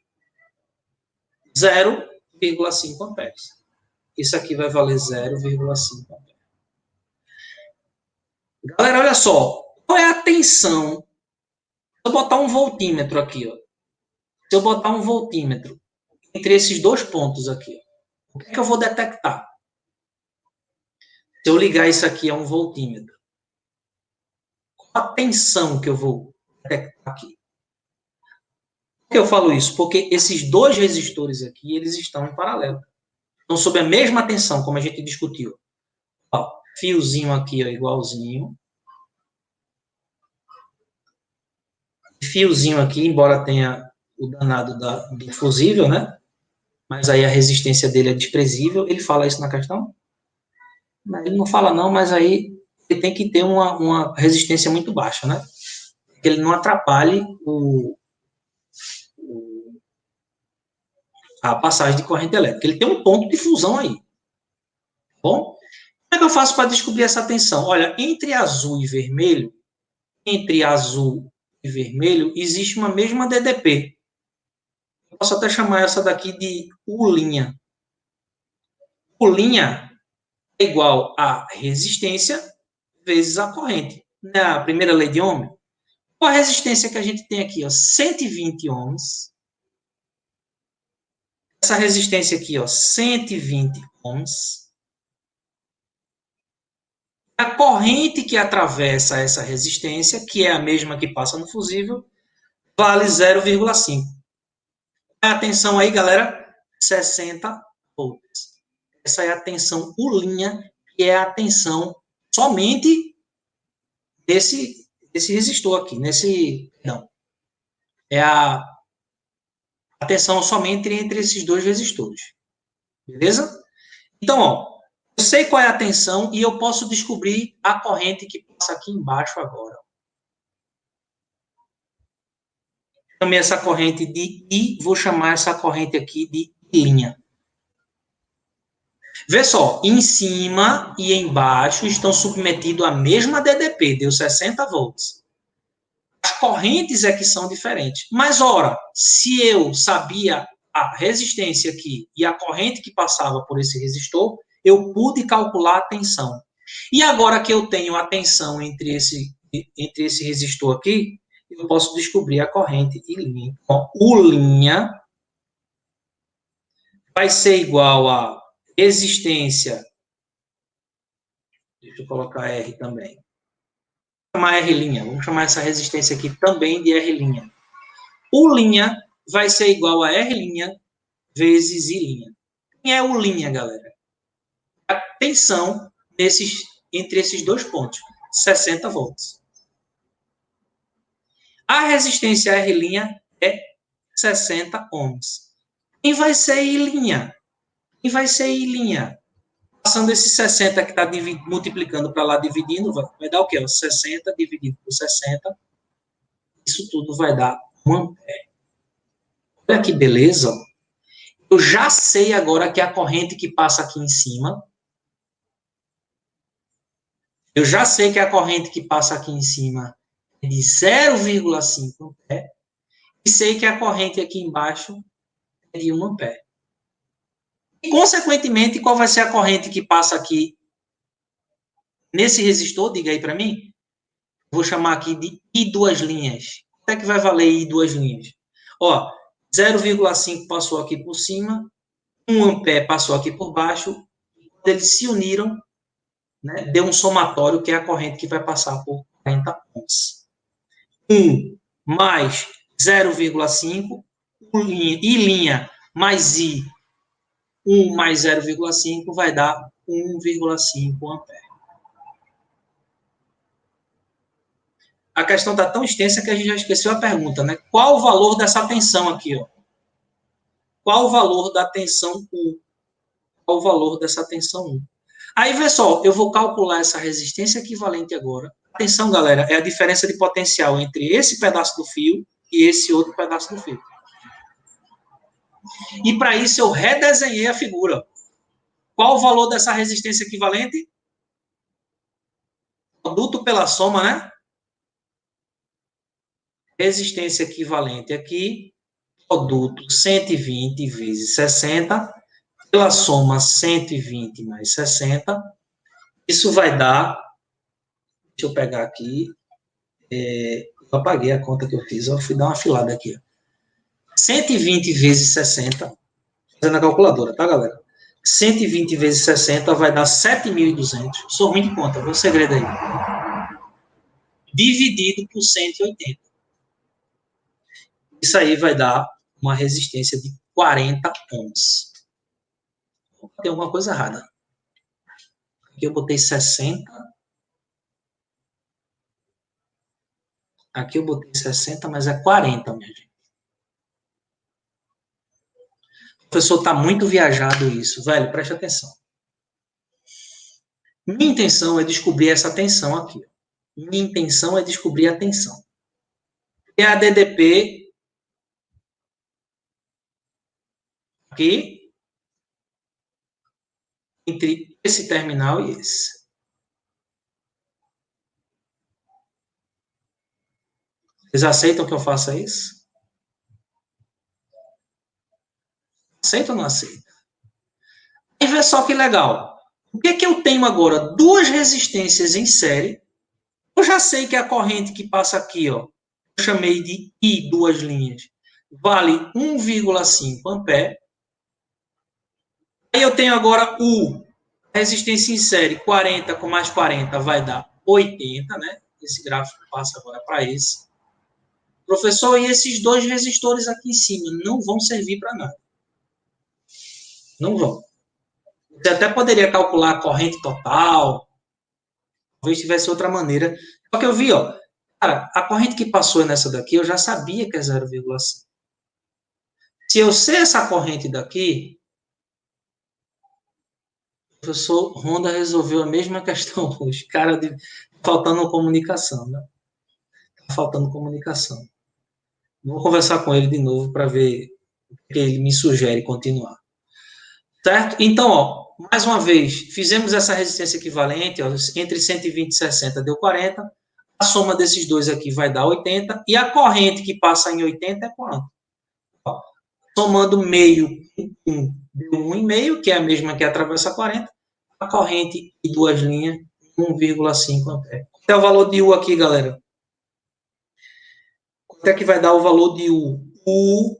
0,5 amperes. Isso aqui vai valer 0,5 amperes. Galera, olha só. Qual é a tensão? Se eu botar um voltímetro aqui, ó. Se eu botar um voltímetro entre esses dois pontos aqui, ó, o que é que eu vou detectar? Se eu ligar isso aqui a um voltímetro, qual a tensão que eu vou detectar aqui? Por que eu falo isso? Porque esses dois resistores aqui, eles estão em paralelo. Estão sob a mesma tensão, como a gente discutiu. Ó, fiozinho aqui, ó, igualzinho. Fiozinho aqui, embora tenha o danado do fusível, né? Mas aí a resistência dele é desprezível. Ele fala isso na questão? Ele não fala não, mas aí ele tem que ter uma resistência muito baixa, né? Que ele não atrapalhe a passagem de corrente elétrica. Ele tem um ponto de fusão aí. Bom, como é que eu faço para descobrir essa tensão? Olha, entre azul e vermelho, existe uma mesma DDP. Eu posso até chamar essa daqui de U'. U' é igual a resistência vezes a corrente. Não é a primeira lei de Ohm? Qual a resistência que a gente tem aqui? Ó? 120 ohms. Essa resistência aqui, ó, 120 ohms. A corrente que atravessa essa resistência, que é a mesma que passa no fusível, vale 0,5. Atenção aí, galera, 60 volts. Essa é a tensão U', que é a tensão somente desse resistor aqui, não. É a tensão somente entre esses dois resistores. Beleza? Então, ó, eu sei qual é a tensão e eu posso descobrir a corrente que passa aqui embaixo agora. Chamei essa corrente de I, vou chamar essa corrente aqui de I'. Vê só, em cima e embaixo estão submetidos à mesma DDP, deu 60 volts. As correntes é que são diferentes. Mas, ora, se eu sabia a resistência aqui e a corrente que passava por esse resistor, eu pude calcular a tensão. E agora que eu tenho a tensão entre esse resistor aqui, eu posso descobrir a corrente I'. Então, U' vai ser igual a resistência. Deixa eu colocar R também. Vamos chamar R'. Vamos chamar essa resistência aqui também de R'. U' vai ser igual a R' vezes I'. Quem é U', galera? A tensão entre esses dois pontos, 60 volts. A resistência R' é 60 ohms. Quem vai ser I'? Quem vai ser I'? Passando esse 60 que está multiplicando para lá, dividindo, vai dar o quê? 60 dividido por 60. Isso tudo vai dar 1 ampere. Olha que beleza. Eu já sei agora que a corrente que passa aqui em cima, eu já sei que a corrente que passa aqui em cima é de 0,5 ampere, e sei que a corrente aqui embaixo é de 1 ampere. E, consequentemente, qual vai ser a corrente que passa aqui nesse resistor? Diga aí para mim. Vou chamar aqui de I duas linhas. Quanto é que vai valer I duas linhas? Ó, 0,5 passou aqui por cima, 1 ampere passou aqui por baixo, quando eles se uniram, né, deu um somatório, que é a corrente que vai passar por 40 ohms. 1 mais 0,5, I linha mais I, 1 mais 0,5 vai dar 1,5 ampere. A questão está tão extensa que a gente já esqueceu a pergunta, né? Qual o valor dessa tensão aqui, ó? Qual o valor da tensão 1? Qual o valor dessa tensão 1? Aí, vê só, eu vou calcular essa resistência equivalente agora. Atenção, galera, é a diferença de potencial entre esse pedaço do fio e esse outro pedaço do fio. E para isso eu redesenhei a figura. Qual o valor dessa resistência equivalente? Produto pela soma, né? Resistência equivalente aqui, produto 120 vezes 60, pela soma 120 mais 60, isso vai dar, deixa eu pegar aqui, eu apaguei a conta que eu fiz, eu fui dar uma filada aqui. 120 vezes 60, fazendo a calculadora, tá, galera? 120 vezes 60 vai dar 7.200. Sou ruim de conta, vê o segredo aí. Dividido por 180. Isso aí vai dar uma resistência de 40 ohms. Tem alguma coisa errada. Aqui eu botei 60. Aqui eu botei 60, mas é 40, minha gente. O professor está muito viajado isso. Velho, preste atenção. Minha intenção é descobrir essa tensão aqui. Minha intenção é descobrir a tensão. E a DDP aqui entre esse terminal e esse. Vocês aceitam que eu faça isso? Aceita ou não aceita? E vê só que legal. O que é que eu tenho agora? Duas resistências em série. Eu já sei que a corrente que passa aqui, ó, eu chamei de I, duas linhas, vale 1,5 ampere. Aí eu tenho agora U, resistência em série, 40 com mais 40 vai dar 80, né? Esse gráfico passa agora para esse. Professor, e esses dois resistores aqui em cima não vão servir para nada. Não vão. Você até poderia calcular a corrente total, talvez tivesse outra maneira. Só que eu vi, ó, cara, a corrente que passou nessa daqui, eu já sabia que é 0,5. Se eu sei essa corrente daqui, o professor Honda resolveu a mesma questão hoje. Cara, faltando comunicação, né? Faltando comunicação. Vou conversar com ele de novo para ver o que ele me sugere continuar. Certo? Então, ó, mais uma vez, fizemos essa resistência equivalente, ó, entre 120 e 60 deu 40, a soma desses dois aqui vai dar 80, e a corrente que passa em 80 é quanto? Ó, somando meio com 1, deu 1,5, que é a mesma que atravessa 40, a corrente de duas linhas, 1,5 ampere. Qual é o valor de U aqui, galera? Quanto é que vai dar o valor de U? U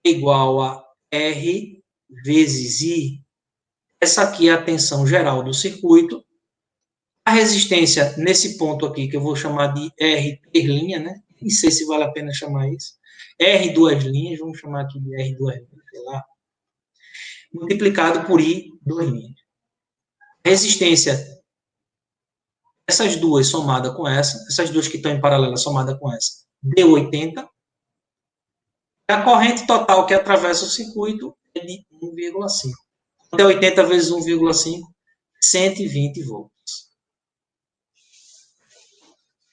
é igual a R vezes I. Essa aqui é a tensão geral do circuito. A resistência nesse ponto aqui, que eu vou chamar de R três linhas, né? Nem sei se vale a pena chamar isso. R duas linhas, vamos chamar aqui de R duas linhas, sei lá. Multiplicado por I duas linhas. Resistência, essas duas somada com essa, essas duas que estão em paralelo somada com essa, deu 80. A corrente total que atravessa o circuito é de 1,5. Até 80 vezes 1,5, 120 volts.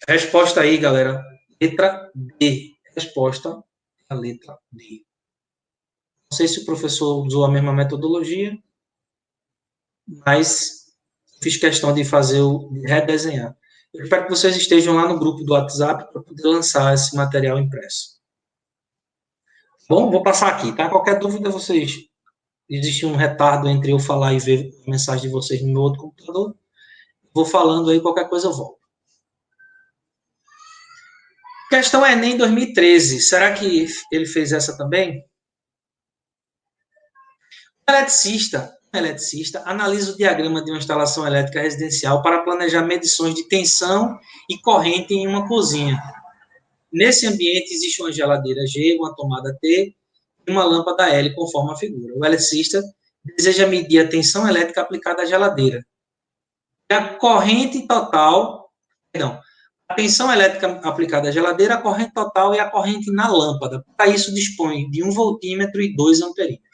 Resposta aí, galera. Letra D. Resposta é a letra D. Não sei se o professor usou a mesma metodologia, mas fiz questão de de redesenhar. Eu espero que vocês estejam lá no grupo do WhatsApp para poder lançar esse material impresso. Bom, vou passar aqui, tá? Qualquer dúvida, vocês... Existe um retardo entre eu falar e ver a mensagem de vocês no meu outro computador. Vou falando aí, qualquer coisa eu volto. Questão Enem 2013. Será que ele fez essa também? Um eletricista analisa o diagrama de uma instalação elétrica residencial para planejar medições de tensão e corrente em uma cozinha. Nesse ambiente existe uma geladeira G, uma tomada T e uma lâmpada L, conforme a figura. O eletricista deseja medir a tensão elétrica aplicada à geladeira. A corrente total, perdão, a tensão elétrica aplicada à geladeira, a corrente total e a corrente na lâmpada. Para isso, dispõe de 1 voltímetro e 2 amperímetros.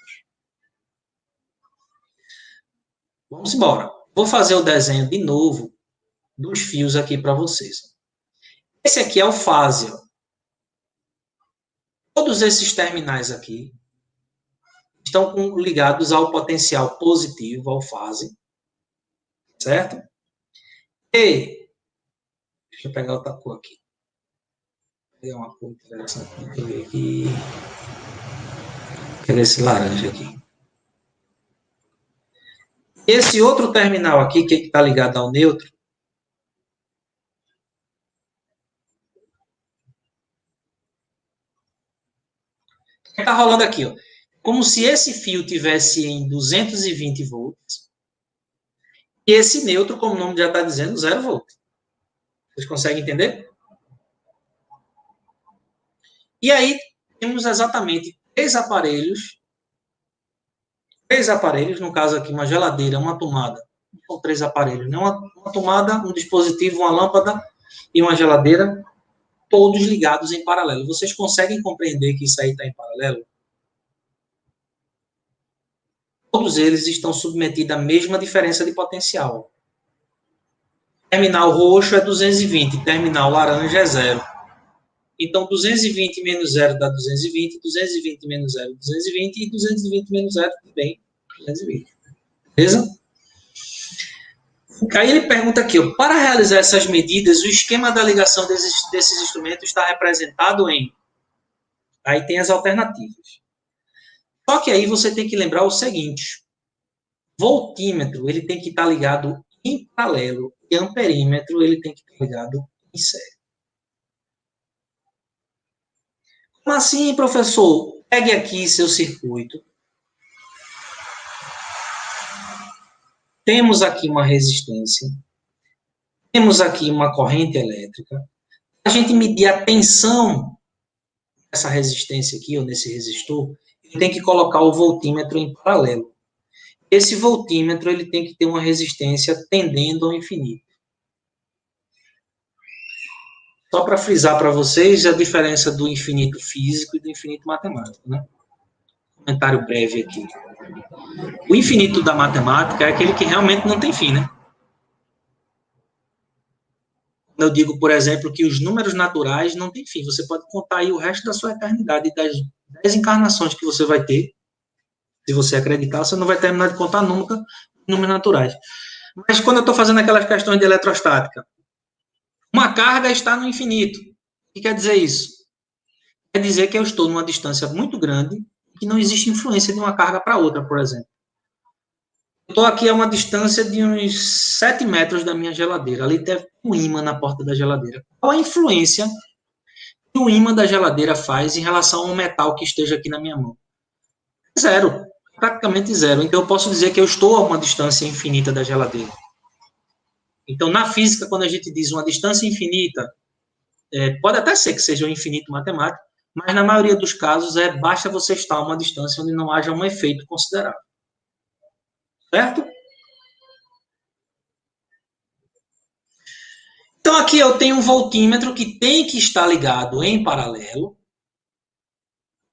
Vamos embora. Vou fazer o desenho de novo dos fios aqui para vocês. Esse aqui é o fase. Todos esses terminais aqui estão ligados ao potencial positivo, ao fase. Certo? E, deixa eu pegar outra cor aqui. Vou pegar uma cor interessante. Deixa eu ver aqui. Vou pegar esse laranja aqui. Esse outro terminal aqui, que está ligado ao neutro, o que está rolando aqui? Ó? Como se esse fio tivesse em 220 volts e esse neutro, como o nome já está dizendo, 0 volts. Vocês conseguem entender? E aí, temos exatamente três aparelhos, no caso aqui, uma geladeira, uma tomada. São três aparelhos, né? Uma tomada, um dispositivo, uma lâmpada e uma geladeira, todos ligados em paralelo. Vocês conseguem compreender que isso aí está em paralelo? Todos eles estão submetidos à mesma diferença de potencial. Terminal roxo é 220, terminal laranja é 0. Então, 220 menos 0 dá 220, 220 menos 0, 220, e 220 menos 0 também 220. Beleza? Aí ele pergunta aqui, ó, para realizar essas medidas, o esquema da ligação desses instrumentos está representado em... Aí tem as alternativas. Só que aí você tem que lembrar o seguinte, voltímetro, ele tem que estar ligado em paralelo, e amperímetro, ele tem que estar ligado em série. Como assim, professor? Pegue aqui seu circuito. Temos aqui uma resistência. Temos aqui uma corrente elétrica. A gente medir a tensão dessa resistência aqui, ou nesse resistor, tem que colocar o voltímetro em paralelo. Esse voltímetro ele tem que ter uma resistência tendendo ao infinito. Só para frisar para vocês a diferença do infinito físico e do infinito matemático, né? Comentário breve aqui. O infinito da matemática é aquele que realmente não tem fim, né? Eu digo, por exemplo, que os números naturais não têm fim. Você pode contar aí o resto da sua eternidade, das 10 encarnações que você vai ter. Se você acreditar, você não vai terminar de contar nunca números naturais. Mas quando eu estou fazendo aquelas questões de eletrostática, uma carga está no infinito. O que quer dizer isso? Quer dizer que eu estou numa distância muito grande e que não existe influência de uma carga para outra, por exemplo. Eu estou aqui a uma distância de uns 7 metros da minha geladeira. Ali tem um ímã na porta da geladeira. Qual a influência que o ímã da geladeira faz em relação ao metal que esteja aqui na minha mão? Zero. Praticamente zero. Então, eu posso dizer que eu estou a uma distância infinita da geladeira. Então, na física, quando a gente diz uma distância infinita, pode até ser que seja um infinito matemático, mas na maioria dos casos basta você estar a uma distância onde não haja um efeito considerável. Certo? Então, aqui eu tenho um voltímetro que tem que estar ligado em paralelo,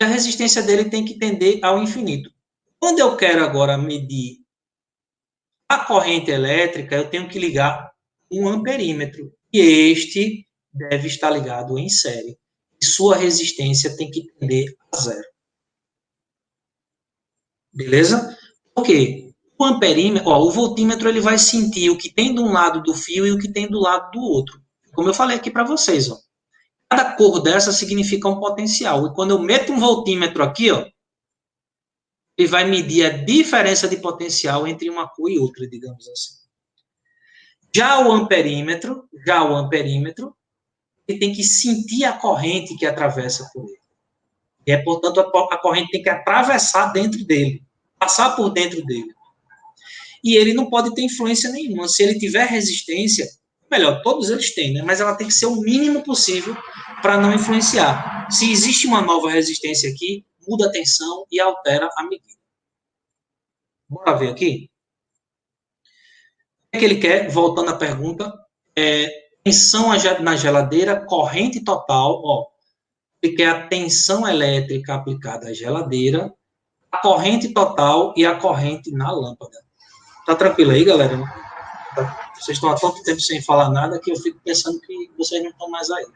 e a resistência dele tem que tender ao infinito. Quando eu quero agora medir a corrente elétrica, eu tenho que ligar um amperímetro, e este deve estar ligado em série. E sua resistência tem que tender a zero. Beleza? Por quê? O amperímetro, ó, o voltímetro, ele vai sentir o que tem de um lado do fio e o que tem do lado do outro. Como eu falei aqui para vocês, ó. Cada cor dessa significa um potencial. E quando eu meto um voltímetro aqui, ó, ele vai medir a diferença de potencial entre uma cor e outra, digamos assim. Já o amperímetro, ele tem que sentir a corrente que atravessa por ele. E é, portanto, a corrente tem que atravessar dentro dele, passar por dentro dele. E ele não pode ter influência nenhuma. Se ele tiver resistência, melhor, todos eles têm, né? Mas ela tem que ser o mínimo possível para não influenciar. Se existe uma nova resistência aqui, muda a tensão e altera a medida. Bora ver aqui? O que é que ele quer? Voltando à pergunta, tensão na geladeira, corrente total, ó. Ele quer a tensão elétrica aplicada à geladeira, a corrente total e a corrente na lâmpada. Tá tranquilo aí, galera? Vocês estão há tanto tempo sem falar nada que eu fico pensando que vocês não estão mais aí.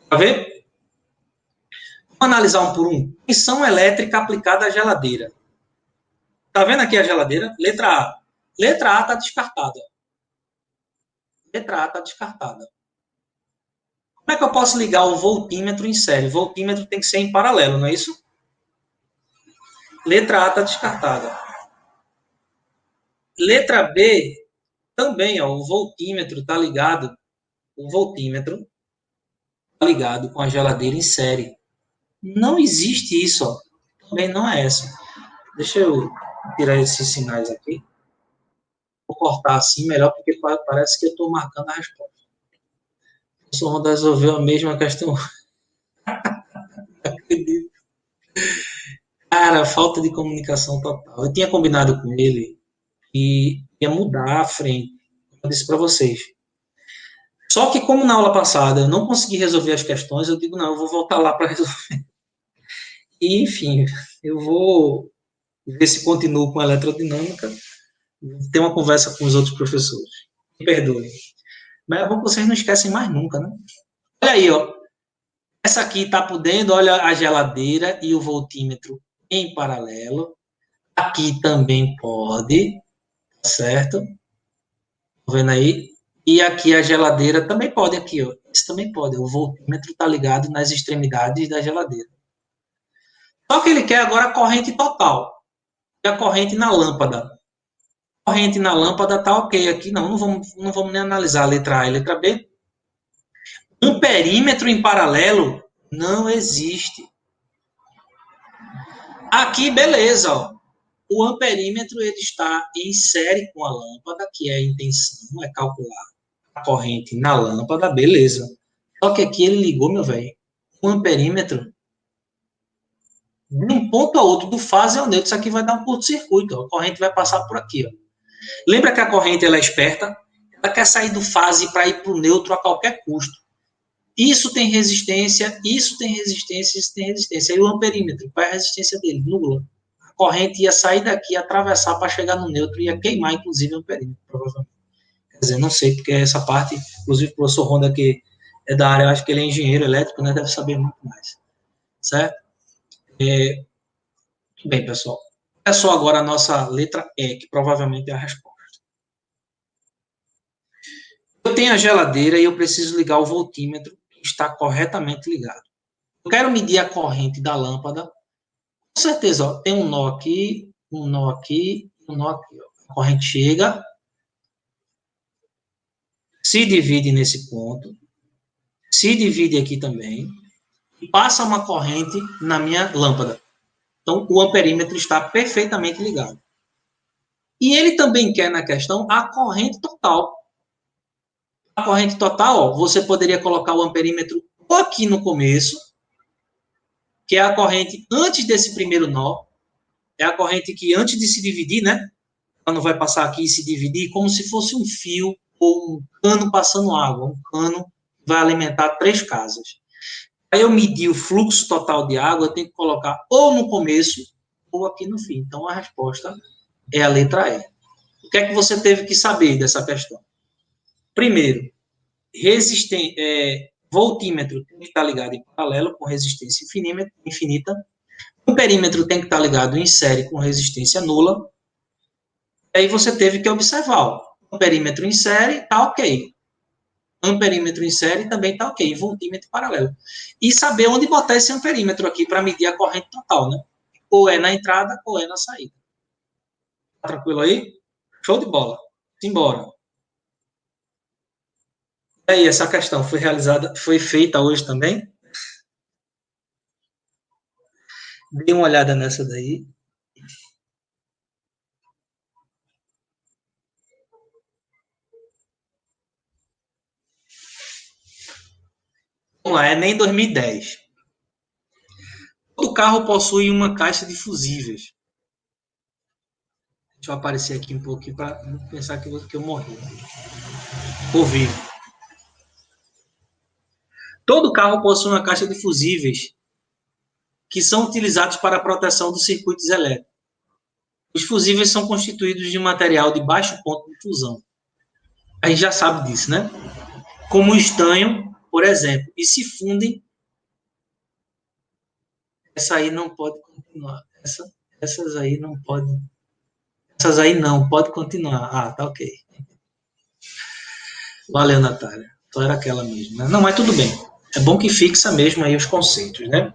Tá vendo? Vamos analisar um por um. Tensão elétrica aplicada à geladeira. Tá vendo aqui a geladeira? Letra A. Letra A está descartada. Letra A está descartada. Como é que eu posso ligar o voltímetro em série? O voltímetro tem que ser em paralelo, não é isso? Letra A está descartada. Letra B, também, ó, o voltímetro está ligado. O voltímetro está ligado com a geladeira em série. Não existe isso, ó. Também não é essa. Deixa eu tirar esses sinais aqui. Vou cortar assim melhor, porque parece que eu estou marcando a resposta. O professor resolveu a mesma questão. Acredito. Cara, falta de comunicação total. Eu tinha combinado com ele e ia mudar a frente. Eu disse para vocês. Só que como na aula passada eu não consegui resolver as questões, eu digo, não, eu vou voltar lá para resolver. E, enfim, eu vou ver se continuo com a eletrodinâmica, ter uma conversa com os outros professores. Me perdoem. Mas é bom que vocês não esquecem mais nunca, né? Olha aí, ó. Essa aqui está podendo, olha a geladeira e o voltímetro em paralelo. Aqui também pode, certo? Tá vendo aí? E aqui a geladeira também pode, aqui, ó. Isso também pode. O voltímetro está ligado nas extremidades da geladeira. Só que ele quer agora a corrente total. E a corrente na lâmpada. A corrente na lâmpada está ok aqui. Não vamos nem analisar a letra A e a letra B. Um perímetro em paralelo não existe. Aqui, beleza, ó. O amperímetro ele está em série com a lâmpada, que é a intenção, é calcular a corrente na lâmpada, beleza. Só que aqui ele ligou, meu velho, o amperímetro de um ponto a outro, do fase ao neutro, isso aqui vai dar um curto-circuito, a corrente vai passar por aqui, ó. Lembra que a corrente ela é esperta? Ela quer sair do fase para ir para o neutro a qualquer custo. Isso tem resistência, isso tem resistência, isso tem resistência. Aí o amperímetro, qual é a resistência dele? Nula. A corrente ia sair daqui, atravessar para chegar no neutro, ia queimar, inclusive, o amperímetro, provavelmente. Quer dizer, não sei, porque essa parte, inclusive o professor Honda, que é da área, eu acho que ele é engenheiro elétrico, né, deve saber muito mais. Certo? Bem, pessoal. É só agora a nossa letra E, que provavelmente é a resposta. Eu tenho a geladeira e eu preciso ligar o voltímetro, que está corretamente ligado. Eu quero medir a corrente da lâmpada. Com certeza, ó, tem um nó aqui, um nó aqui, um nó aqui. Ó. A corrente chega, se divide nesse ponto, se divide aqui também, e passa uma corrente na minha lâmpada. Então, o amperímetro está perfeitamente ligado. E ele também quer, na questão, a corrente total. A corrente total, ó, você poderia colocar o amperímetro aqui no começo, que é a corrente antes desse primeiro nó, é a corrente que antes de se dividir, né? Ela não vai passar aqui e se dividir, como se fosse um fio ou um cano passando água. Um cano que vai alimentar 3 casas. Para eu medir o fluxo total de água, eu tenho que colocar ou no começo ou aqui no fim. Então, a resposta é a letra E. O que é que você teve que saber dessa questão? Primeiro, voltímetro tem que estar ligado em paralelo com resistência infinita, amperímetro tem que estar ligado em série com resistência nula. Aí você teve que observar, ó, amperímetro em série está ok. Amperímetro em série também está ok, voltímetro paralelo. E saber onde botar esse amperímetro aqui para medir a corrente total, né? Ou é na entrada ou é na saída. Tá tranquilo aí? Show de bola. Simbora. E aí, essa questão foi realizada, foi feita hoje também? Dê uma olhada nessa daí. Vamos lá, é nem 2010. Todo carro possui uma caixa de fusíveis. Deixa eu aparecer aqui um pouquinho para não pensar que eu morri. Ouvi. Todo carro possui uma caixa de fusíveis que são utilizados para a proteção dos circuitos elétricos. Os fusíveis são constituídos de material de baixo ponto de fusão. A gente já sabe disso, né? Como o estanho, por exemplo, e se fundem. Essa aí não pode continuar. Essas aí não podem. Essas aí não, pode continuar. Ah, tá ok. Valeu, Natália. Só era aquela mesmo, né? Não, mas tudo bem. É bom que fixa mesmo aí os conceitos, né?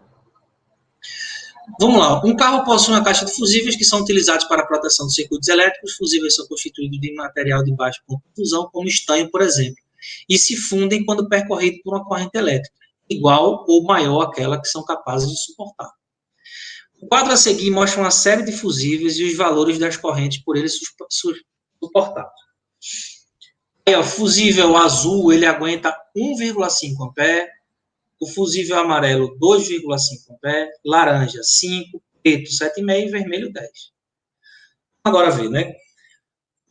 Vamos lá. Um carro possui uma caixa de fusíveis que são utilizados para a proteção dos circuitos elétricos. Os fusíveis são constituídos de material de baixo ponto de fusão, como estanho, por exemplo, e se fundem quando percorrido por uma corrente elétrica, igual ou maior àquela que são capazes de suportar. O quadro a seguir mostra uma série de fusíveis e os valores das correntes por eles suportados. Aí, ó, fusível azul, ele aguenta 1,5 ampere, o fusível amarelo 2,5 ampere, laranja 5, preto 7,5 e vermelho 10. Agora vê, né?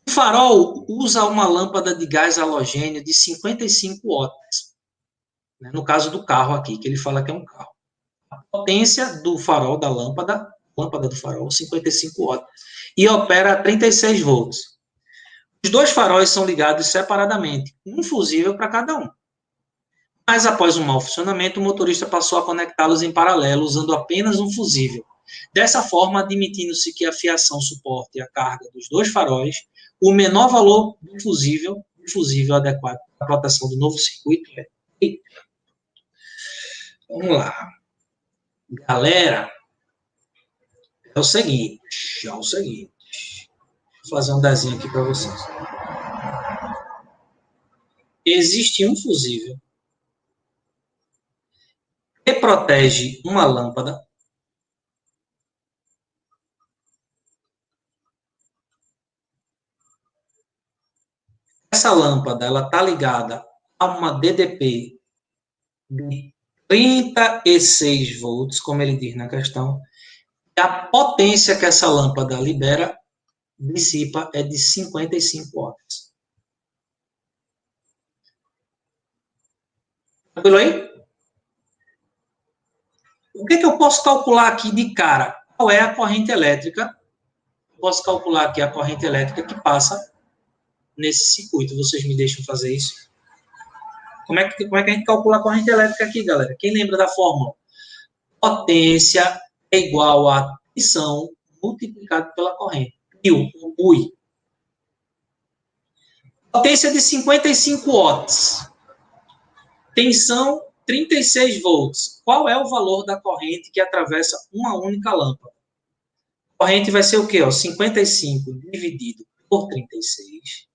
O farol usa uma lâmpada de gás halogênio de 55 watts. Né? No caso do carro aqui, que ele fala que é um carro. A potência do farol, da lâmpada do farol, 55 watts. E opera a 36 volts. Os dois faróis são ligados separadamente, um fusível para cada um. Mas após um mau funcionamento, o motorista passou a conectá-los em paralelo, usando apenas um fusível. Dessa forma, admitindo-se que a fiação suporte a carga dos dois faróis, o menor valor do fusível adequado para a proteção do novo circuito é. Vamos lá. Galera, é o seguinte. Vou fazer um desenho aqui para vocês. Existe um fusível que protege uma lâmpada. Essa lâmpada ela está ligada a uma DDP de 36 volts, como ele diz na questão. E a potência que essa lâmpada dissipa é de 55 watts. Tranquilo aí? O que eu posso calcular aqui de cara? Qual é a corrente elétrica? Eu posso calcular aqui a corrente elétrica que passa nesse circuito. Vocês me deixam fazer isso? Como é que a gente calcula a corrente elétrica aqui, galera? Quem lembra da fórmula? Potência é igual a tensão multiplicado pela corrente. UI. Potência de 55 watts. Tensão 36 volts. Qual é o valor da corrente que atravessa uma única lâmpada? A corrente vai ser o quê? 55 dividido por 36.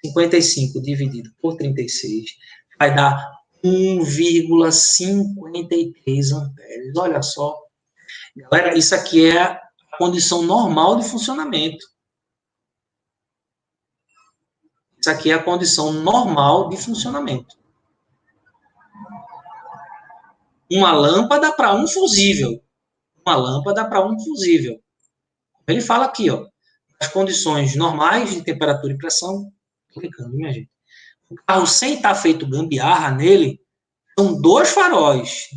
55 dividido por 36 vai dar 1,53 amperes. Olha só. Galera, isso aqui é a condição normal de funcionamento. Isso aqui é a condição normal de funcionamento. Uma lâmpada para um fusível. Uma lâmpada para um fusível. Ele fala aqui, ó, as condições normais de temperatura e pressão. Tô brincando, minha gente. O carro sem estar feito gambiarra nele, são dois faróis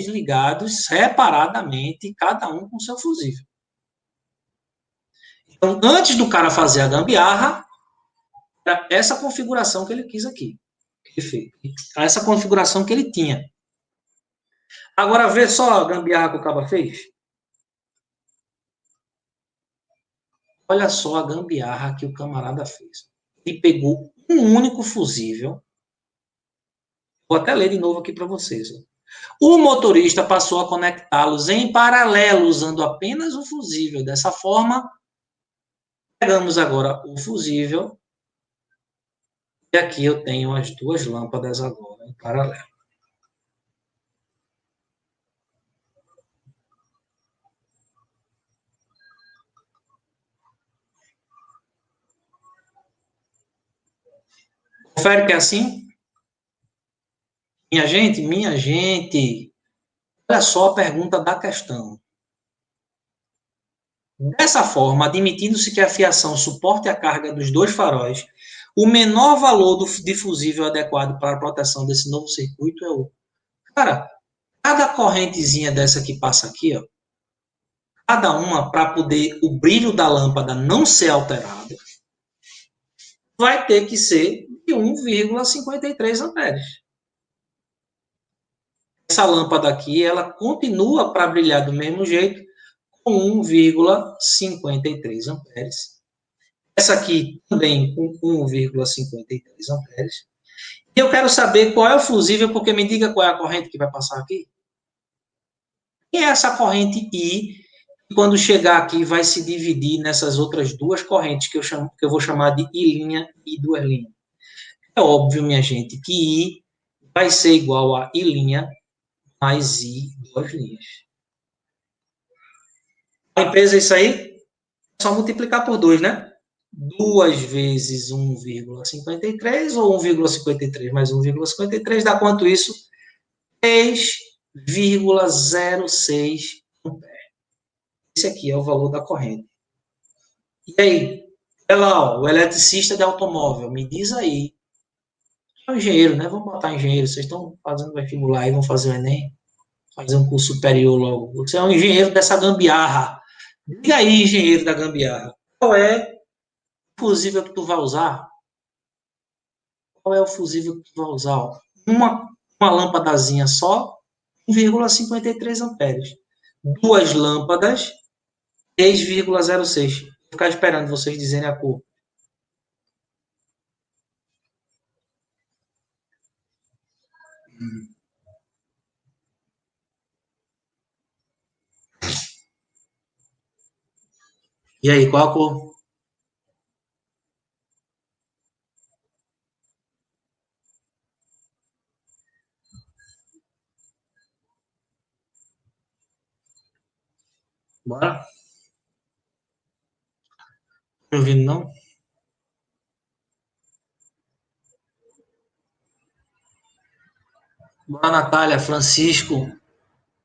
ligados separadamente, cada um com seu fusível. Então, antes do cara fazer a gambiarra, era essa configuração que ele quis aqui. Perfeito. Essa configuração que ele tinha. Agora, vê só a gambiarra que o Caba fez. Olha só a gambiarra que o camarada fez. Ele pegou um único fusível. Vou até ler de novo aqui para vocês. O motorista passou a conectá-los em paralelo, usando apenas o fusível. Dessa forma, pegamos agora o fusível. E aqui eu tenho as duas lâmpadas agora em paralelo. Confere que é assim? Minha gente, olha só a pergunta da questão. Dessa forma, admitindo-se que a fiação suporte a carga dos dois faróis, o menor valor de fusível adequado para a proteção desse novo circuito é o... Cara, cada correntezinha dessa que passa aqui, ó, cada uma para poder o brilho da lâmpada não ser alterado, vai ter que ser de 1,53 amperes. Essa lâmpada aqui, ela continua para brilhar do mesmo jeito, com 1,53 amperes. Essa aqui também com 1,53 amperes. E eu quero saber qual é o fusível, porque me diga qual é a corrente que vai passar aqui. E essa corrente I, quando chegar aqui, vai se dividir nessas outras duas correntes que eu vou chamar de I' e duas linhas. É óbvio, minha gente, que I vai ser igual a I' mais I duas linhas. A empresa é isso aí? É só multiplicar por 2, né? 2 vezes 1,53 ou 1,53 mais 1,53 dá quanto isso? 3,06 ampere. Esse aqui é o valor da corrente. E aí, olha lá, o eletricista de automóvel, me diz aí. É um engenheiro, né? Vamos botar engenheiro. Vocês estão fazendo vestibular aí, vão fazer o Enem, fazer um curso superior logo. Você é um engenheiro dessa gambiarra. Diga aí, engenheiro da gambiarra. Qual é o fusível que tu vai usar? Qual é o fusível que tu vai usar? Uma lâmpadazinha só, 1,53 amperes. Duas lâmpadas, 3,06. Vou ficar esperando vocês dizerem a cor. E aí, qual a cor? Bora? Não ouvindo, não? Bora, Natália, Francisco,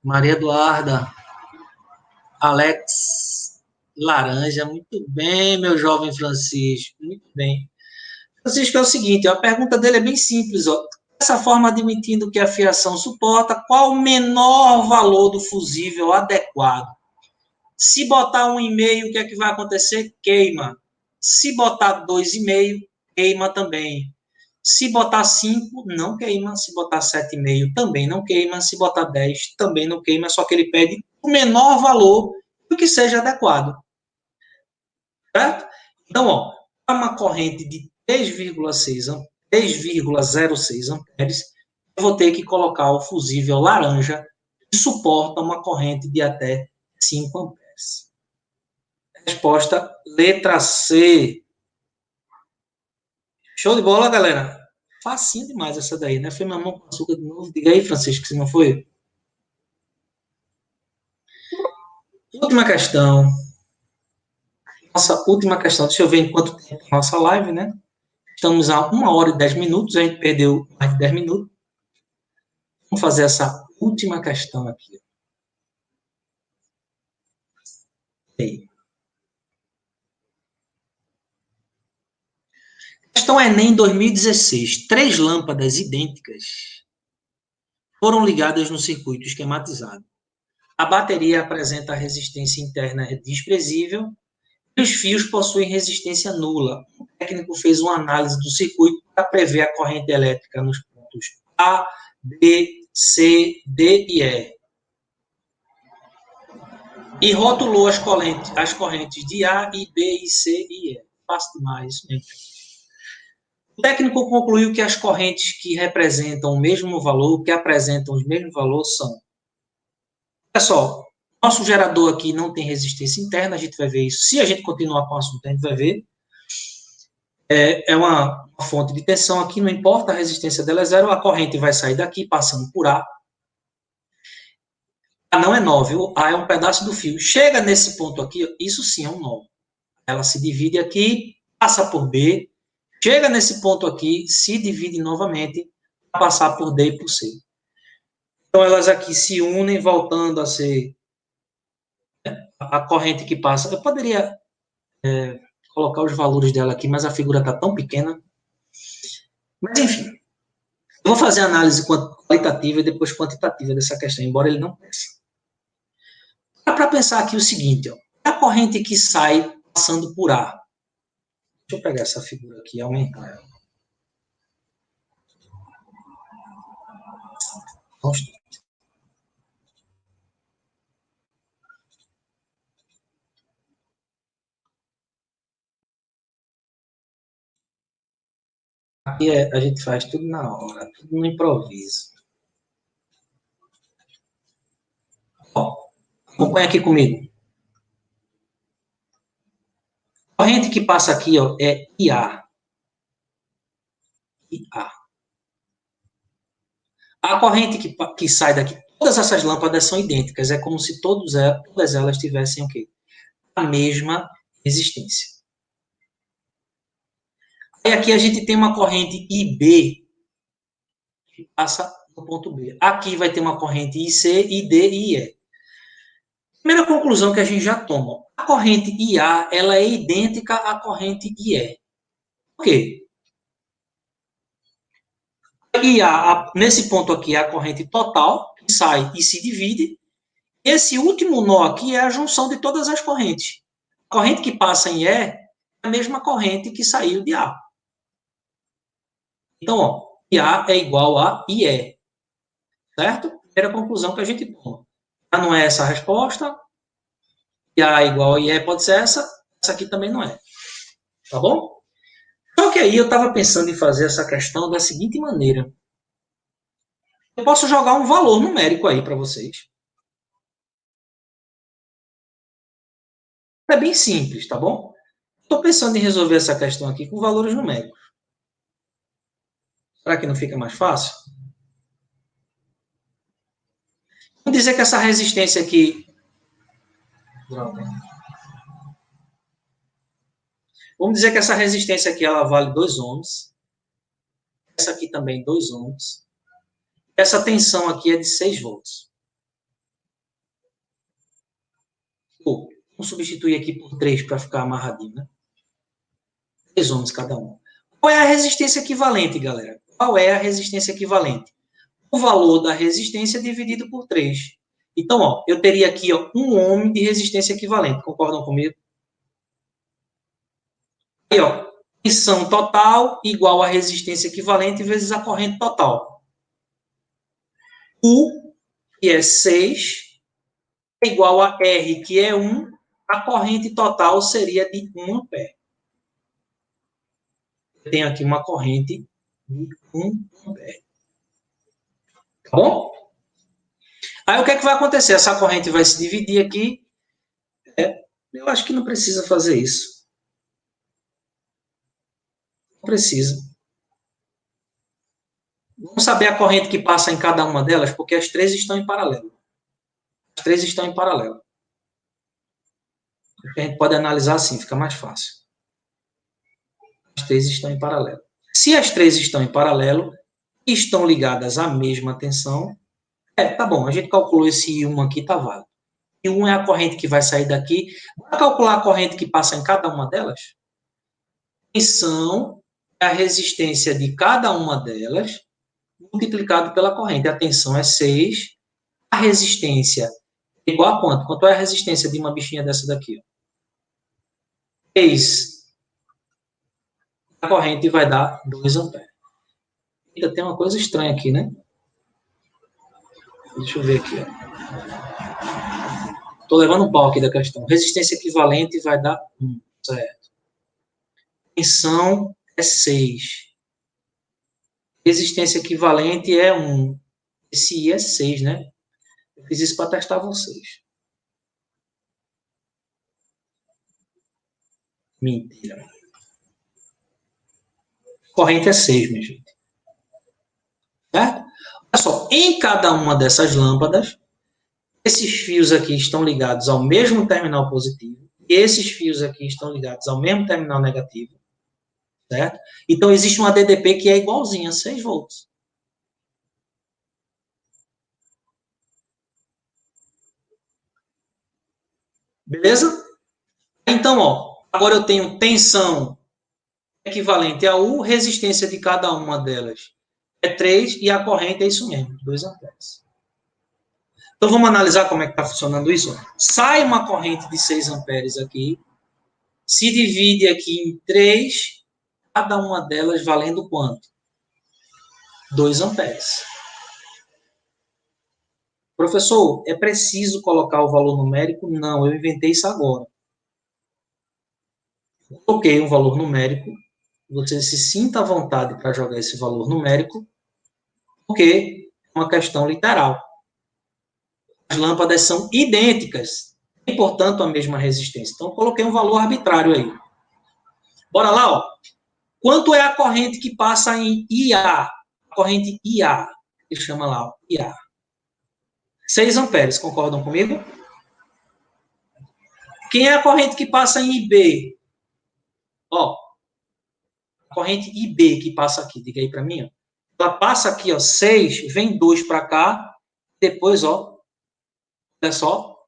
Maria Eduarda, Alex, Laranja. Muito bem, meu jovem Francisco. Muito bem. Francisco, é o seguinte, a pergunta dele é bem simples. Ó. Dessa forma, admitindo que a fiação suporta, qual o menor valor do fusível adequado? Se botar 1,5, o que é que vai acontecer? Queima. Se botar 2,5, queima também. Se botar 5, não queima. Se botar 7,5, também não queima. Se botar 10, também não queima. Só que ele pede o menor valor do que seja adequado. Certo? Então, ó, uma corrente de 3,06 amperes, eu vou ter que colocar o fusível laranja, que suporta uma corrente de até 5 amperes. Resposta, letra C. Show de bola, galera? Facinho demais essa daí, né? Foi mamão com açúcar de novo. Diga aí, Francisco, se não foi. Última questão. Nossa última questão. Deixa eu ver em quanto tempo a nossa live, né? Estamos a 1 hora e 10 minutos. A gente perdeu mais de 10 minutos. Vamos fazer essa última questão aqui. Aí. Questão Enem 2016. 3 lâmpadas idênticas foram ligadas no circuito esquematizado. A bateria apresenta resistência interna desprezível E os fios possuem resistência nula. O técnico fez uma análise do circuito para prever a corrente elétrica nos pontos A, B, C, D e E. E rotulou as correntes de A, e B, e C e E. Fácil demais. O técnico concluiu que as correntes que representam o mesmo valor, que apresentam os mesmos valores, são... Olha só, nosso gerador aqui não tem resistência interna, a gente vai ver isso. Se a gente continuar com o assunto, a gente vai ver. É uma fonte de tensão aqui, não importa, a resistência dela é zero, a corrente vai sair daqui, passando por A. A não é nó, viu? A é um pedaço do fio. Chega nesse ponto aqui, isso sim é um nó. Ela se divide aqui, passa por B, chega nesse ponto aqui, se divide novamente, para passar por D e por C. Então, elas aqui se unem, voltando a ser a corrente que passa. Eu poderia colocar os valores dela aqui, mas a figura está tão pequena. Mas, enfim, eu vou fazer a análise qualitativa e depois quantitativa dessa questão, embora ele não peça. Dá para pensar aqui o seguinte, ó, a corrente que sai passando por A. Deixa eu pegar essa figura aqui e aumentar ela. Aqui a gente faz tudo na hora, tudo no improviso. Ó, acompanha aqui comigo. A corrente que passa aqui, ó, é IA. IA. A corrente que sai daqui, todas essas lâmpadas são idênticas, é como se todas elas tivessem o quê? A mesma resistência. E aqui a gente tem uma corrente IB que passa no ponto B. Aqui vai ter uma corrente IC, ID e IE. Primeira conclusão que a gente já toma. A corrente IA, ela é idêntica à corrente IE. Por quê? IA, nesse ponto aqui, é a corrente total, que sai e se divide. Esse último nó aqui é a junção de todas as correntes. A corrente que passa em E é a mesma corrente que saiu de A. Então, ó, IA é igual a IE. Certo? Primeira conclusão que a gente toma. A não é essa a resposta. IA é igual a IE pode ser essa. Essa aqui também não é. Tá bom? Só que aí eu estava pensando em fazer essa questão da seguinte maneira. Eu posso jogar um valor numérico aí para vocês. É bem simples, tá bom? Estou pensando em resolver essa questão aqui com valores numéricos. Será que não fica mais fácil? Vamos dizer que essa resistência aqui... Vamos dizer que essa resistência aqui ela vale 2 ohms. Essa aqui também 2 ohms. Essa tensão aqui é de 6 volts. Vamos substituir aqui por 3 para ficar amarradinho, né? 3 ohms cada um. Qual é a resistência equivalente, galera? Qual é a resistência equivalente? O valor da resistência dividido por 3. Então, ó, eu teria aqui ó, 1 ohm de resistência equivalente. Concordam comigo? Aí, ó, tensão total igual a resistência equivalente vezes a corrente total. U, que é 6, é igual a R, que é 1. A corrente total seria de 1 ampere. Eu tenho aqui uma corrente de 1 ampere. Tá bom? Aí o que é que vai acontecer? Essa corrente vai se dividir aqui. Eu acho que não precisa fazer isso. Não precisa. Vamos saber a corrente que passa em cada uma delas, porque as três estão em paralelo. As três estão em paralelo. A gente pode analisar assim, fica mais fácil. As três estão em paralelo. Se as três estão em paralelo e estão ligadas à mesma tensão, tá bom, a gente calculou esse I1 aqui, tá válido. I1 é a corrente que vai sair daqui. Vamos calcular a corrente que passa em cada uma delas? Tensão é a resistência de cada uma delas, multiplicado pela corrente. A tensão é 6. A resistência é igual a quanto? Quanto é a resistência de uma bichinha dessa daqui? 3, a corrente vai dar 2 amperes. Ainda tem uma coisa estranha aqui, né? Deixa eu ver aqui. Estou levando um pau aqui da questão. Resistência equivalente vai dar 1, certo? Tensão é 6. Resistência equivalente é 1. Esse I é 6, né? Eu fiz isso para testar vocês. Mentira. Corrente é 6, minha gente. Certo? Olha só, em cada uma dessas lâmpadas, esses fios aqui estão ligados ao mesmo terminal positivo, e esses fios aqui estão ligados ao mesmo terminal negativo, certo? Então, existe uma DDP que é igualzinha a 6 volts. Beleza? Então, ó, agora eu tenho tensão equivalente a U, resistência de cada uma delas é 3, e a corrente é isso mesmo, 2 amperes. Então, vamos analisar como é que está funcionando isso. Sai uma corrente de 6 amperes aqui, se divide aqui em 3, cada uma delas valendo quanto? 2 amperes. Professor, é preciso colocar o valor numérico? Não, eu inventei isso agora. Coloquei um valor numérico, você se sinta à vontade para jogar esse valor numérico, porque é uma questão literal. As lâmpadas são idênticas, tem, portanto, a mesma resistência. Então, eu coloquei um valor arbitrário aí. Bora lá, ó. Quanto é a corrente que passa em IA? A corrente IA, que chama lá, ó, IA. 6 amperes, concordam comigo? Quem é a corrente que passa em IB? Ó, a corrente IB que passa aqui, diga aí para mim, ó. Ela passa aqui, ó, 6, vem 2 para cá, depois, ó, olha só,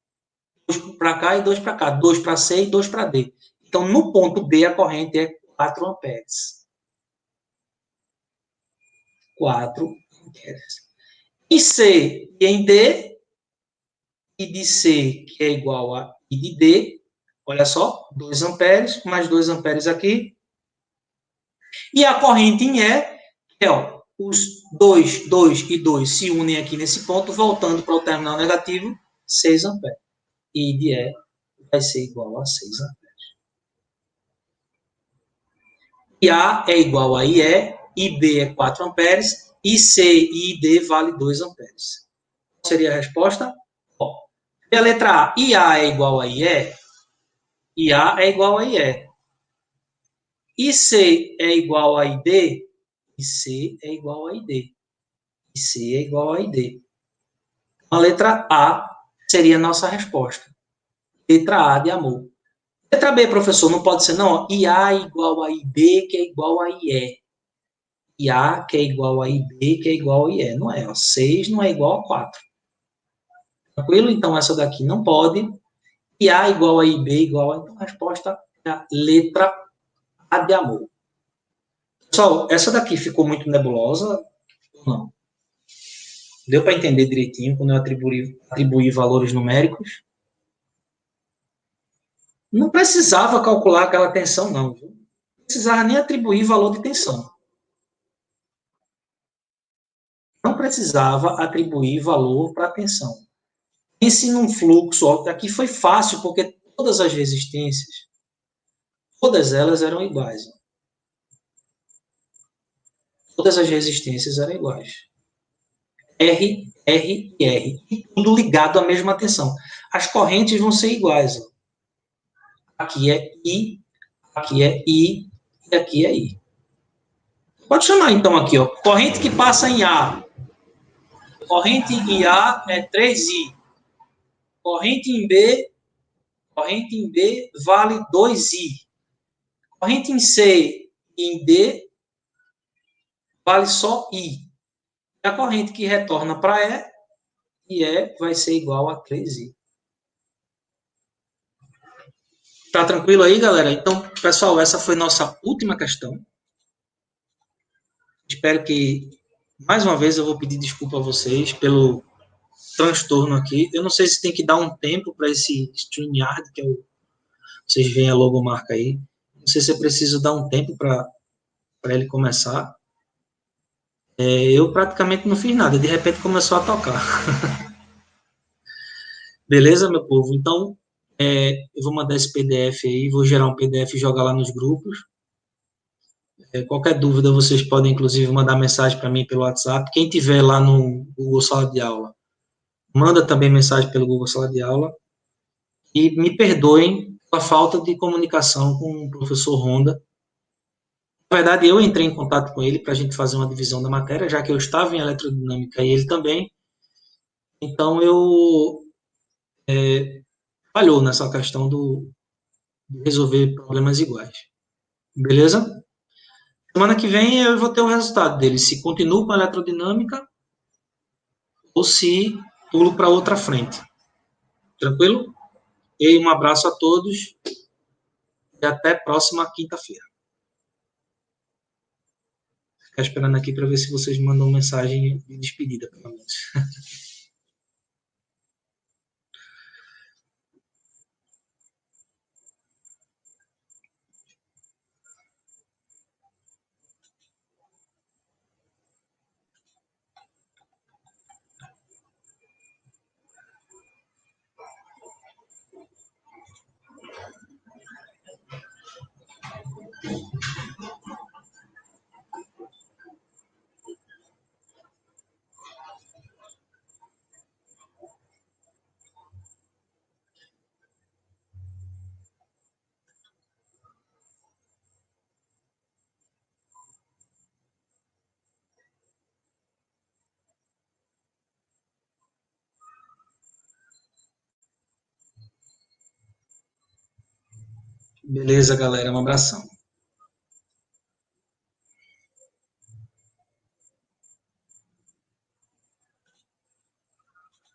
2 para cá e 2 para cá, 2 para C e 2 para D. Então, no ponto B, a corrente é 4 amperes. 4 amperes. Em C e em D, I de C, que é igual a I de D, olha só, 2 amperes, mais 2 amperes aqui. E a corrente em E, que é, ó, os 2, 2 e 2 se unem aqui nesse ponto, voltando para o terminal negativo, 6 amperes. I de E vai ser igual a 6 amperes. IA é igual a IE, IB é 4 amperes, IC e ID vale 2 amperes. Qual seria a resposta? Ó, a letra A, IA é igual a IE, IA é igual a IE. IC é igual a ID, IC é igual a ID. IC é igual a ID. A letra A seria a nossa resposta. Letra A de amor. Letra B, professor, não pode ser não. IA é igual a IB, que é igual a IE. IA, que é igual a IB, que é igual a IE. Não é, ó. 6 não é igual a 4. Tranquilo? Então, essa daqui não pode. IA igual a IB igual a... Então, a resposta é a letra A de amor. Pessoal, essa daqui ficou muito nebulosa ou não? Deu para entender direitinho quando eu atribuí valores numéricos? Não precisava calcular aquela tensão, não. Não precisava nem atribuir valor de tensão. Não precisava atribuir valor para a tensão. Pense num fluxo, ó, aqui foi fácil, porque todas as resistências, todas elas eram iguais. Todas as resistências eram iguais. R, R e R. E tudo ligado à mesma tensão. As correntes vão ser iguais. Ó. Aqui é I, aqui é I e aqui é I. Pode chamar, então, aqui, ó. Corrente que passa em A. Corrente em A é 3I. Corrente em B vale 2I. Corrente em C e em D vale só I. A corrente que retorna para E vai ser igual a 3I. Tá tranquilo aí, galera? Então, pessoal, essa foi nossa última questão. Espero que, mais uma vez, eu vou pedir desculpa a vocês pelo transtorno aqui. Eu não sei se tem que dar um tempo para esse StreamYard, que é Vocês veem a logomarca aí. Não sei se é preciso dar um tempo para ele começar. Eu praticamente não fiz nada, de repente começou a tocar. Beleza, meu povo? Então, eu vou mandar esse PDF aí, vou gerar um PDF e jogar lá nos grupos. Qualquer dúvida, vocês podem, inclusive, mandar mensagem para mim pelo WhatsApp. Quem tiver lá no Google Sala de Aula, manda também mensagem pelo Google Sala de Aula. E me perdoem a falta de comunicação com o professor Honda. Na verdade, eu entrei em contato com ele para a gente fazer uma divisão da matéria, já que eu estava em eletrodinâmica e ele também. Então, falhou nessa questão de resolver problemas iguais. Beleza? Semana que vem eu vou ter o resultado dele, se continuo com a eletrodinâmica ou se pulo para outra frente. Tranquilo? E um abraço a todos e até próxima quinta-feira. Ficar esperando aqui para ver se vocês mandam mensagem de despedida, pelo menos. Beleza, galera. Um abração.